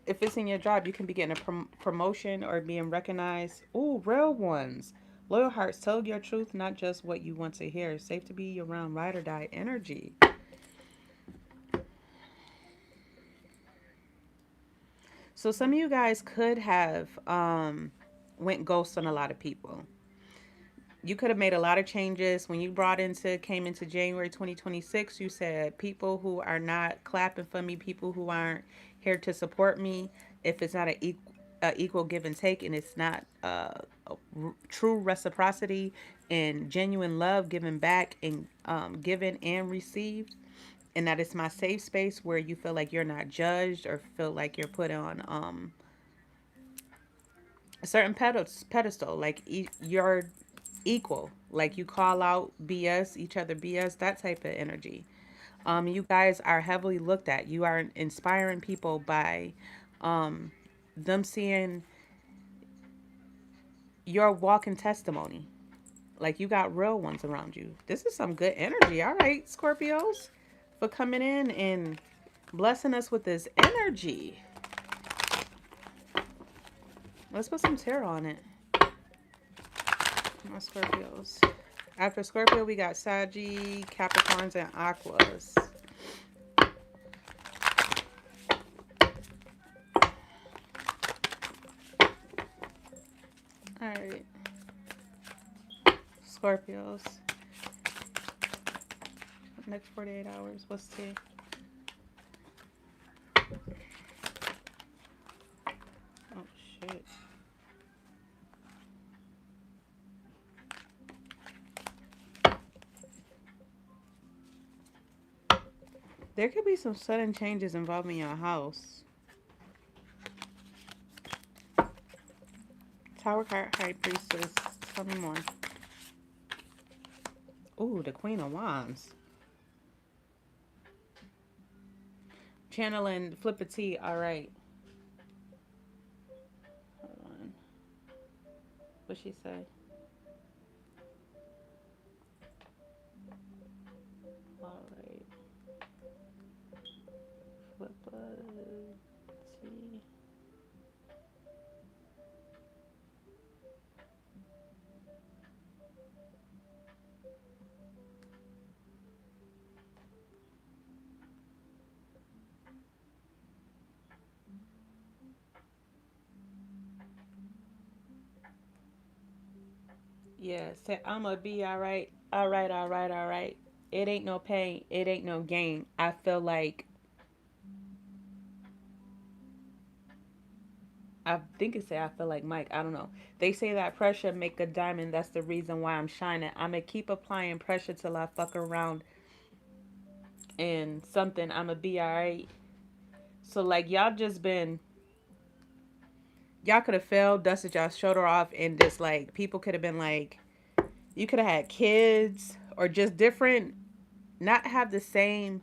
if it's in your job, you can be getting a promotion or being recognized. Ooh, real ones. Loyal hearts, tell your truth, not just what you want to hear. Safe to be around ride or die energy. So some of you guys could have went ghost on a lot of people. You could have made a lot of changes when you came into January 2026. You said people who are not clapping for me, people who aren't here to support me, if it's not an equal give and take, and it's not true reciprocity and genuine love given back and given and received, and that it's my safe space where you feel like you're not judged or feel like you're put on a certain pedestal, like you're equal, like you call out BS, each other BS, that type of energy. You guys are heavily looked at. You are inspiring people by them seeing your walking testimony. Like you got real ones around you. This is some good energy. All right, Scorpios, for coming in and blessing us with this energy. Let's put some tarot on it. My Scorpios. After Scorpio, we got Saggy, Capricorns, and Aquas. Alright. Scorpios. Next 48 hours. What's T? Oh, shit. There could be some sudden changes involving your house. Tower card, High Priestess. Tell me more. Ooh, the Queen of Wands. Channeling Flip a T. All right. Hold on. What'd she say? All right. Flip a T. Yeah, say I'ma be all right. All right, all right, all right. It ain't no pain. It ain't no gain. I feel like I think it say I feel like Mike. I don't know. They say that pressure make a diamond. That's the reason why I'm shining. I'ma keep applying pressure till I fuck around and something. I'ma be alright. So like y'all could have failed, dusted y'all shoulder off, and just like people could have been like, you could have had kids or just different, not have the same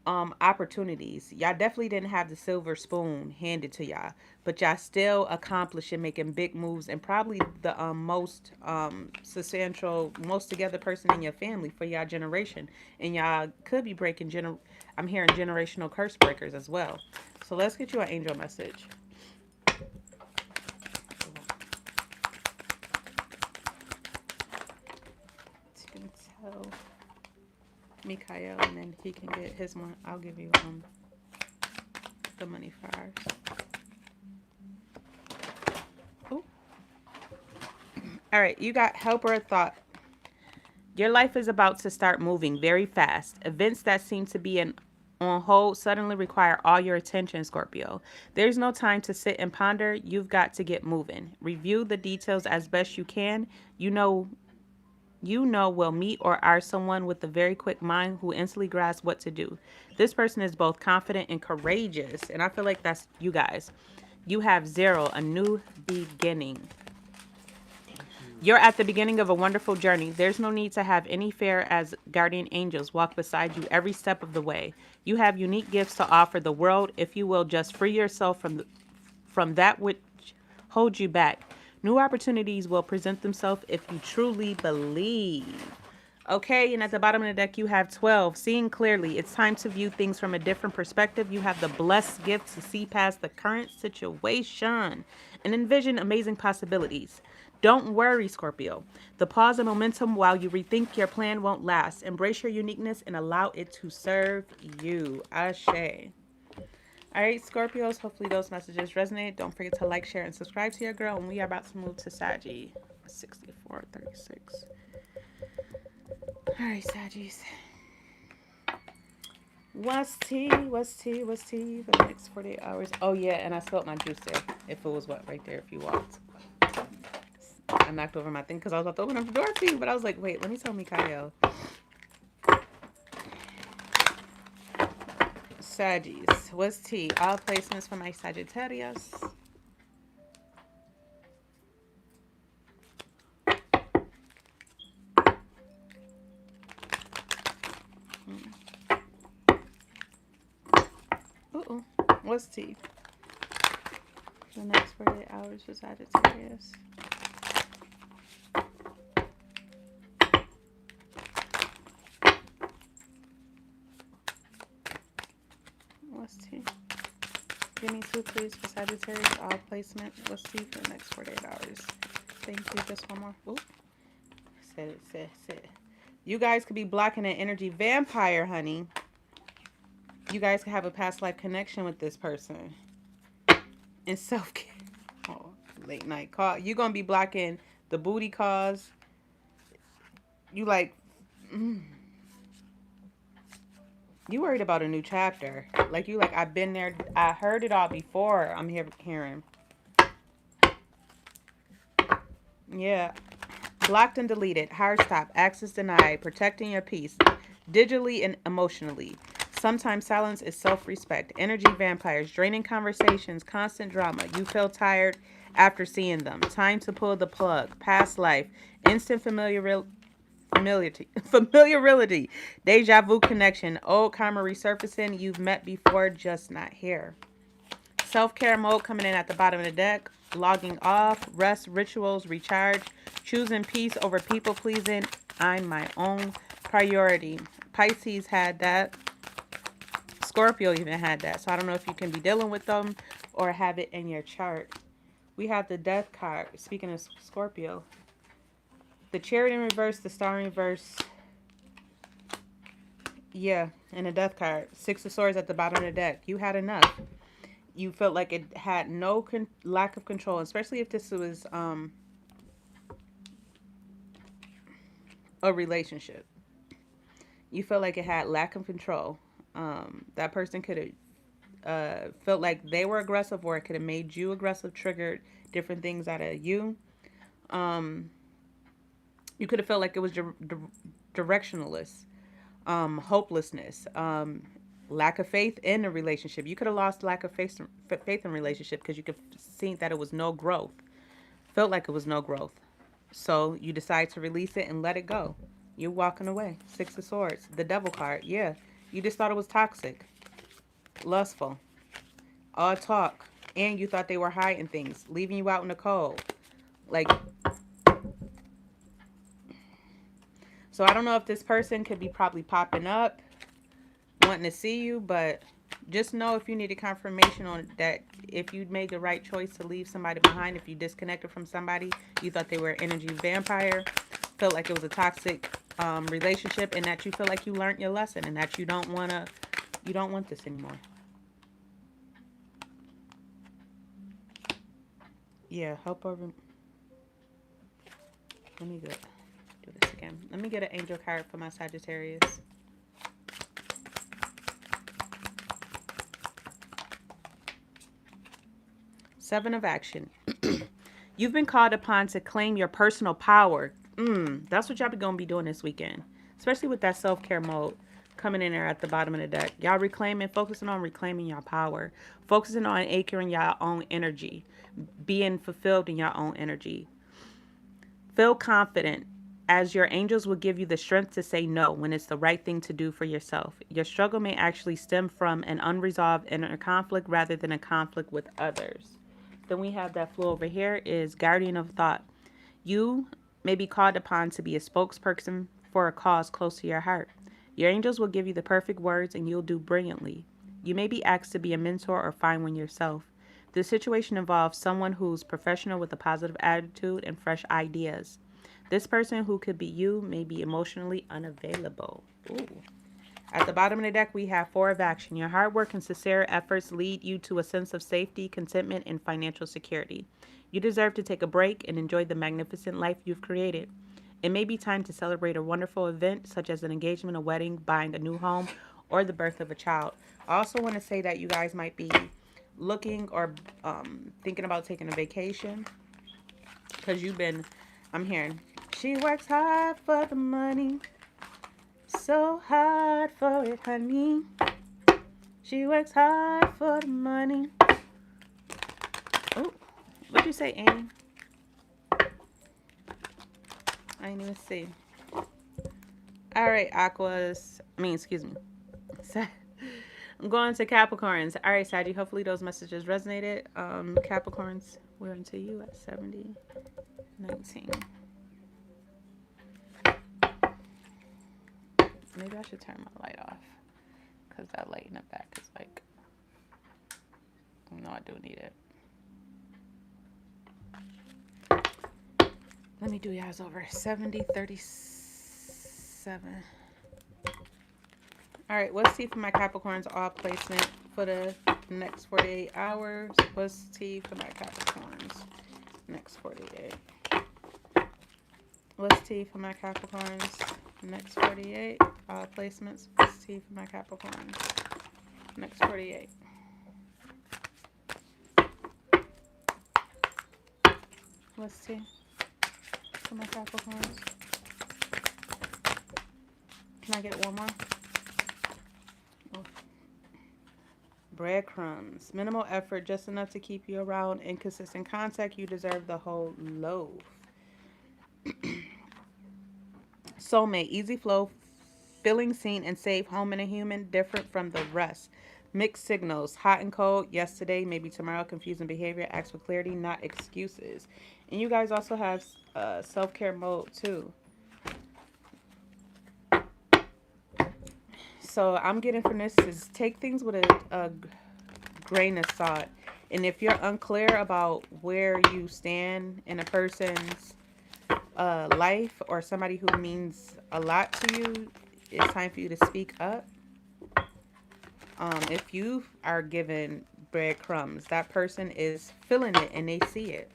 opportunities. Y'all definitely didn't have the silver spoon handed to y'all, but y'all still accomplishing making big moves and probably the most substantial, most together person in your family for y'all generation. And y'all could be breaking I'm hearing generational curse breakers as well. So let's get you an angel message. Tell Mikhail, and then he can get his one. I'll give you the money for ours. Ooh. All right, you got helper thought. Your life is about to start moving very fast. Events that seem to be on hold suddenly require all your attention, Scorpio. There's no time to sit and ponder. You've got to get moving. Review the details as best you can. You know will meet or are someone with a very quick mind who instantly grasps what to do. This person is both confident and courageous, and I feel like that's you guys. You have 0, a new beginning. You're at the beginning of a wonderful journey. There's no need to have any fear as guardian angels walk beside you every step of the way. You have unique gifts to offer the world if you will just free yourself from that which holds you back. New opportunities will present themselves if you truly believe. Okay, and at the bottom of the deck, you have 12. Seeing clearly. It's time to view things from a different perspective. You have the blessed gift to see past the current situation and envision amazing possibilities. Don't worry, Scorpio. The pause and momentum while you rethink your plan won't last. Embrace your uniqueness and allow it to serve you. Ashe. All right, Scorpios, hopefully those messages resonate. Don't forget to like, share, and subscribe to your girl. And we are about to move to Saggy. 6436. All right, Saggies. What's tea? What's tea? What's tea for the next 48 hours? Oh, yeah, and I spilled my juice there. If it was what right there, if you walked. I knocked over my thing because I was about to open up the door to you, but I was like, wait, let me tell Mikael. Saggies. What's tea? All placements for my Sagittarius. Uh-oh. What's tea? The next 48 hours for Sagittarius. What's tea? Give me 2, please, for Sagittarius. All placement. What's tea for the next 48 hours? Thank you. Just one more. Ooh. Sit it. You guys could be blocking an energy vampire, honey. You guys could have a past life connection with this person. And self-care. Oh, late night call. You're going to be blocking the booty calls. You like... You worried about a new chapter. Like, you like, I've been there. I heard it all before. I'm hearing. Yeah. Blocked and deleted. Hard stop. Access denied. Protecting your peace. Digitally and emotionally. Sometimes silence is self-respect. Energy vampires. Draining conversations. Constant drama. You feel tired after seeing them. Time to pull the plug. Past life. Instant familiarity. Deja vu connection. Old karma resurfacing. You've met before, just not here. Self-care mode coming in at the bottom of the deck. Logging off. Rest. Rituals. Recharge. Choosing peace over people pleasing. I'm my own priority. Pisces had that. Scorpio even had that. So I don't know if you can be dealing with them or have it in your chart. We have the death card. Speaking of Scorpio. The Chariot in reverse, the Star in reverse. Yeah, and the Death card. 6 of Swords at the bottom of the deck. You had enough. You felt like it had no lack of control, especially if this was a relationship. You felt like it had lack of control. That person could have felt like they were aggressive, or it could have made you aggressive, triggered different things out of you. You could have felt like it was directionless, hopelessness, lack of faith in the relationship. You could have lost lack of faith in relationship because you could see that it was no growth. Felt like it was no growth. So you decide to release it and let it go. You're walking away. 6 of Swords. The Devil card. Yeah. You just thought it was toxic. Lustful. All talk. And you thought they were hiding things. Leaving you out in the cold. Like... So I don't know if this person could be probably popping up, wanting to see you, but just know if you needed confirmation on that, if you made the right choice to leave somebody behind, if you disconnected from somebody, you thought they were an energy vampire, felt like it was a toxic relationship, and that you feel like you learned your lesson, and that you don't want this anymore. Yeah, help over. Let me do this again. Let me get an angel card for my Sagittarius. Seven of Action. You've been called upon to claim your personal power. That's what y'all be gonna be doing this weekend, especially with that self-care mode coming in there at the bottom of the deck. Y'all focusing on reclaiming your power, focusing on anchoring your own energy, being fulfilled in your own energy. Feel confident, as your angels will give you the strength to say no when it's the right thing to do for yourself. Your struggle may actually stem from an unresolved inner conflict rather than a conflict with others. Then we have that flew over here is guardian of thought. You may be called upon to be a spokesperson for a cause close to your heart. Your angels will give you the perfect words and you'll do brilliantly. You may be asked to be a mentor or find one yourself. This situation involves someone who's professional with a positive attitude and fresh ideas. This person, who could be you, may be emotionally unavailable. Ooh. At the bottom of the deck, we have 4 of action. Your hard work and sincere efforts lead you to a sense of safety, contentment, and financial security. You deserve to take a break and enjoy the magnificent life you've created. It may be time to celebrate a wonderful event, such as an engagement, a wedding, buying a new home, or the birth of a child. I also want to say that you guys might be looking or thinking about taking a vacation, because I'm hearing, she works hard for the money. So hard for it, honey. She works hard for the money. Oh, what'd you say, Amy? I didn't even see. All right, excuse me. I'm going to Capricorns. All right, Saggy, hopefully those messages resonated. Capricorns, we're into you at 70:19. Maybe I should turn my light off, because that light in the back is like, no, I do need it. Let me do yours over. 70:37. All right, what's T for my Capricorns? All placement for the next 48 hours. What's T for my Capricorns? Next 48. What's T for my Capricorns? Next 48. All placements. What's T for my Capricorns? Next 48. What's T for my Capricorns? Can I get one more? Oh. Breadcrumbs. Minimal effort, just enough to keep you around. Inconsistent contact. You deserve the whole loaf. Soulmate. Easy flow. Feeling seen and safe. Home and a human. Different from the rest. Mixed signals. Hot and cold. Yesterday, maybe tomorrow. Confusing behavior. Ask for clarity, not excuses. And you guys also have self-care mode too. So I'm getting from this is take things with a grain of salt. And if you're unclear about where you stand in a person's life, or somebody who means a lot to you, it's time for you to speak up. If you are given breadcrumbs, that person is feeling it and they see it.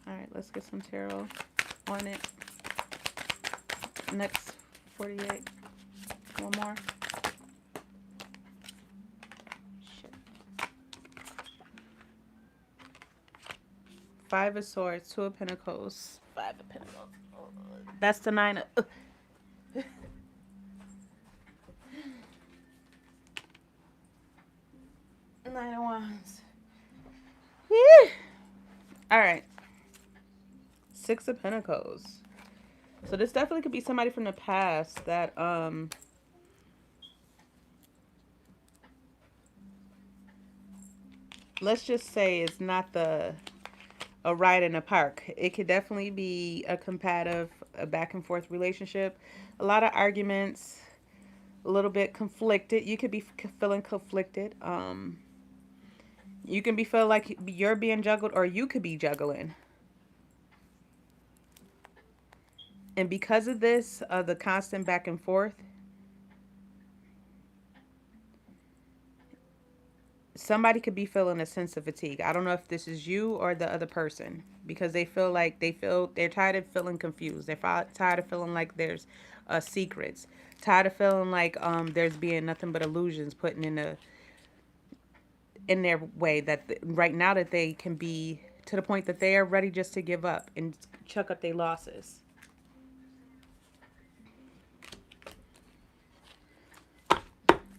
Alright, let's get some tarot on it. Next 48. One more. Shit. 5 of Swords, 2 of Pentacles, 5 of Pentacles. That's the 9 of... 9 of Wands. Alright. 6 of Pentacles. So this definitely could be somebody from the past that let's just say it's not a ride in the park. It could definitely be a competitive, a back and forth relationship. A lot of arguments, a little bit conflicted. You could be feeling conflicted. You can be feeling like you're being juggled, or you could be juggling. And because of this, the constant back and forth, somebody could be feeling a sense of fatigue. I don't know if this is you or the other person, because they feel like they're tired of feeling confused. They're tired of feeling like there's secrets. Tired of feeling like there's being nothing but illusions put in their way, that right now that they can be to the point that they are ready just to give up and chuck up their losses.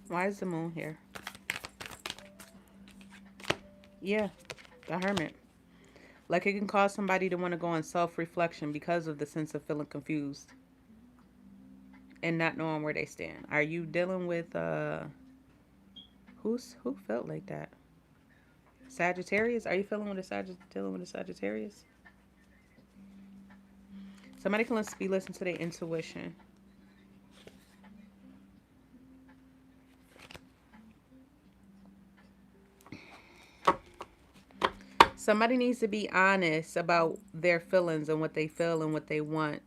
Why is the moon here? Yeah, the Hermit. Like, it can cause somebody to want to go in self-reflection because of the sense of feeling confused. and not knowing where they stand? Are you dealing with who felt like that? Sagittarius? Are you feeling with dealing with a Sagittarius? Somebody can be listening to their intuition. Somebody needs to be honest about their feelings and what they feel and what they want.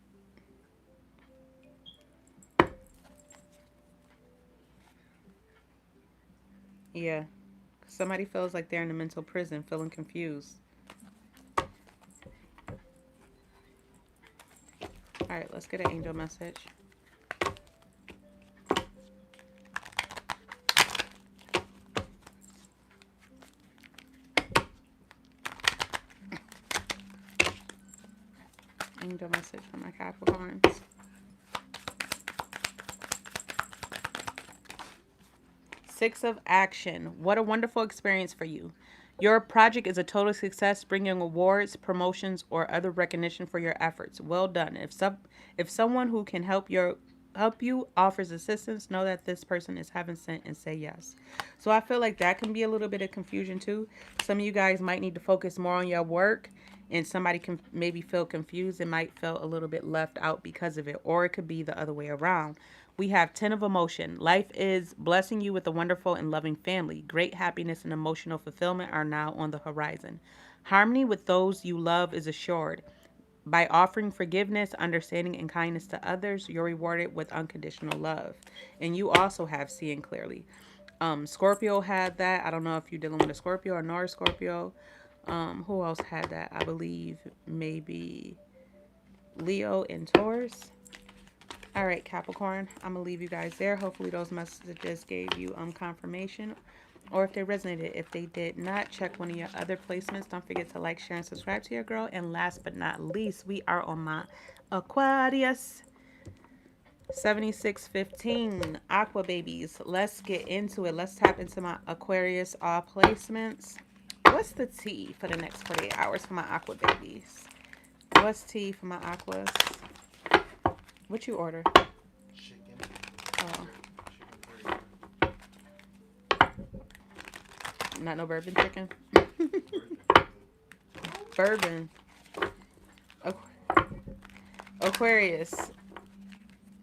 Yeah. Somebody feels like they're in a mental prison, feeling confused. All right, let's get an angel message. Angel message for my Capricorns. Six of Action. What a wonderful experience for you. Your project is a total success, bringing awards, promotions, or other recognition for your efforts. Well done. If someone who can help you offers assistance, know that this person is heaven sent and say yes. So I feel like that can be a little bit of confusion too. Some of you guys might need to focus more on your work, and somebody can maybe feel confused and might feel a little bit left out because of it, or it could be the other way around. We have 10 of emotion. Life is blessing you with a wonderful and loving family. Great happiness and emotional fulfillment are now on the horizon. Harmony with those you love is assured. By offering forgiveness, understanding, and kindness to others, you're rewarded with unconditional love. And you also have seeing clearly. Scorpio had that. I don't know if you're dealing with a Scorpio or North Scorpio. Who else had that? I believe maybe Leo and Taurus. All right, Capricorn, I'm going to leave you guys there. Hopefully those messages gave you confirmation, or if they resonated. If they did not, check one of your other placements. Don't forget to like, share, and subscribe to your girl. And last but not least, we are on my Aquarius 7615 Aqua Babies. Let's get into it. Let's tap into my Aquarius all placements. What's the tea for the next 48 hours for my Aqua Babies? What's tea for my Aquas? What you order? Chicken. Oh. Chicken Not no bourbon chicken? Bourbon. Aquarius.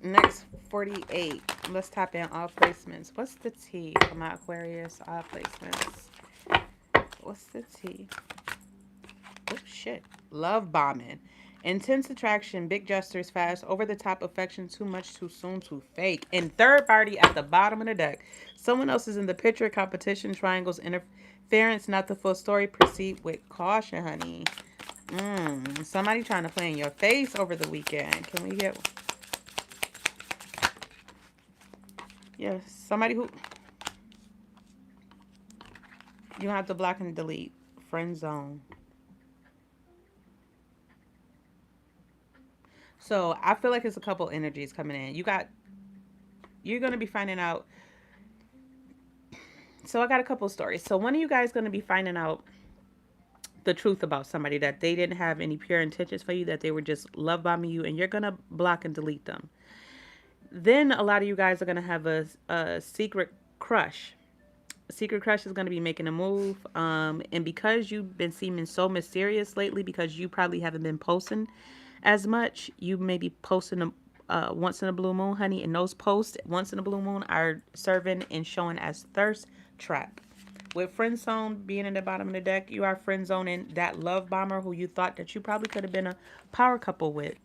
Next 48. Let's tap in all placements. What's the tea for my Aquarius all placements? What's the tea? Oh, shit. Love bombing. Intense attraction, big gestures, fast, over-the-top affection, too much, too soon, too fake. And third party at the bottom of the deck. Someone else is in the picture, competition, triangles, interference, not the full story. Proceed with caution, honey. Somebody trying to play in your face over the weekend. Can we get... Yeah, somebody who... You have to block and delete. Friend zone. So I feel like it's a couple energies coming in. You're going to be finding out. So I got a couple stories. So one of you guys going to be finding out the truth about somebody, that they didn't have any pure intentions for you, that they were just love bombing you, and you're going to block and delete them. Then a lot of you guys are going to have a secret crush. A secret crush is going to be making a move. And because you've been seeming so mysterious lately, because you probably haven't been posting as much, you may be posting once in a blue moon, honey, and those posts once in a blue moon are serving and showing as thirst trap. With friend zone being in the bottom of the deck, you are friend zoning that love bomber who you thought that you probably could have been a power couple with.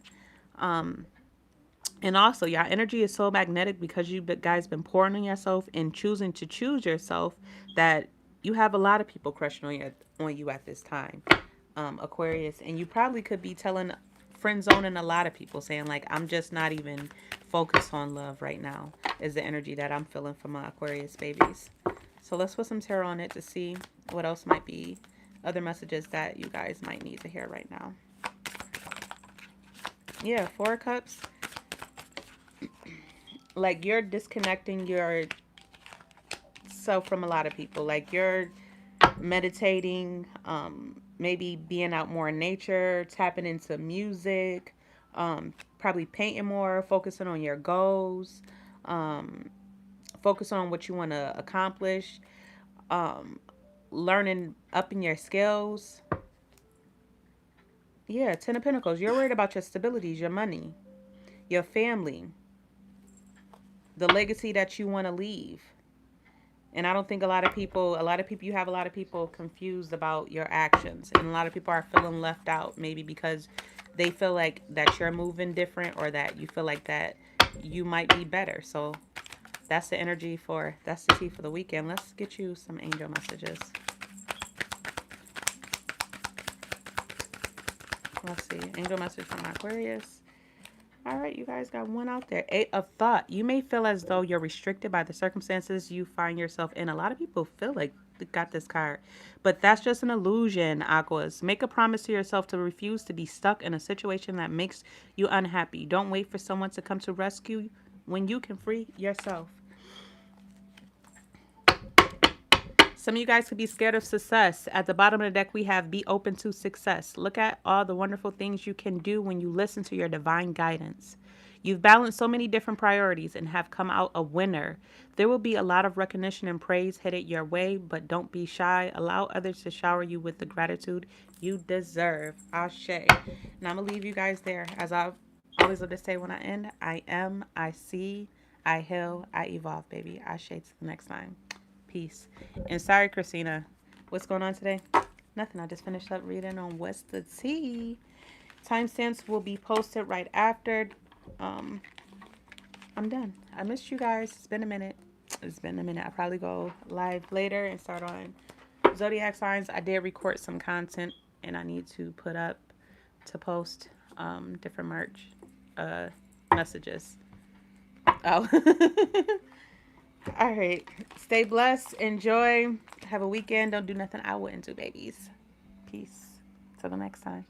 And also, your energy is so magnetic because you guys been pouring on yourself and choosing to choose yourself, that you have a lot of people crushing on you at this time, Aquarius. And you probably could be telling, friend zoning a lot of people, saying like, I'm just not even focused on love right now, is the energy that I'm feeling for my Aquarius babies. So let's put some tarot on it to see what else might be other messages that you guys might need to hear right now. Yeah, Four of Cups. Like, you're disconnecting yourself from a lot of people. Like, you're meditating, maybe being out more in nature, tapping into music, probably painting more, focusing on your goals, focus on what you want to accomplish, um, learning, upping your skills. Yeah, Ten of Pentacles. You're worried about your stabilities, your money, your family, the legacy that you want to leave. And I don't think you have a lot of people confused about your actions. And a lot of people are feeling left out, maybe because they feel like that you're moving different, or that you feel like that you might be better. So that's the energy that's the tea for the weekend. Let's get you some angel messages. Let's see. Angel message from Aquarius. All right, you guys got one out there. 8 of Thought. You may feel as though you're restricted by the circumstances you find yourself in. A lot of people feel like they got this card, but that's just an illusion, Aquas. Make a promise to yourself to refuse to be stuck in a situation that makes you unhappy. Don't wait for someone to come to rescue when you can free yourself. Some of you guys could be scared of success. At the bottom of the deck, we have be open to success. Look at all the wonderful things you can do when you listen to your divine guidance. You've balanced so many different priorities and have come out a winner. There will be a lot of recognition and praise headed your way, but don't be shy. Allow others to shower you with the gratitude you deserve. Ashe. And I'm going to leave you guys there. As I always love to say when I end, I am, I see, I heal, I evolve, baby. Ashe to the next time. Peace. And sorry, Christina. What's going on today? Nothing. I just finished up reading on What's the Tea. Timestamps will be posted right after. I'm done. I missed you guys. It's been a minute. I'll probably go live later and start on zodiac signs. I did record some content and I need to put up to post different merch messages. Oh. All right. Stay blessed. Enjoy. Have a weekend. Don't do nothing I wouldn't do, babies. Peace. Till the next time.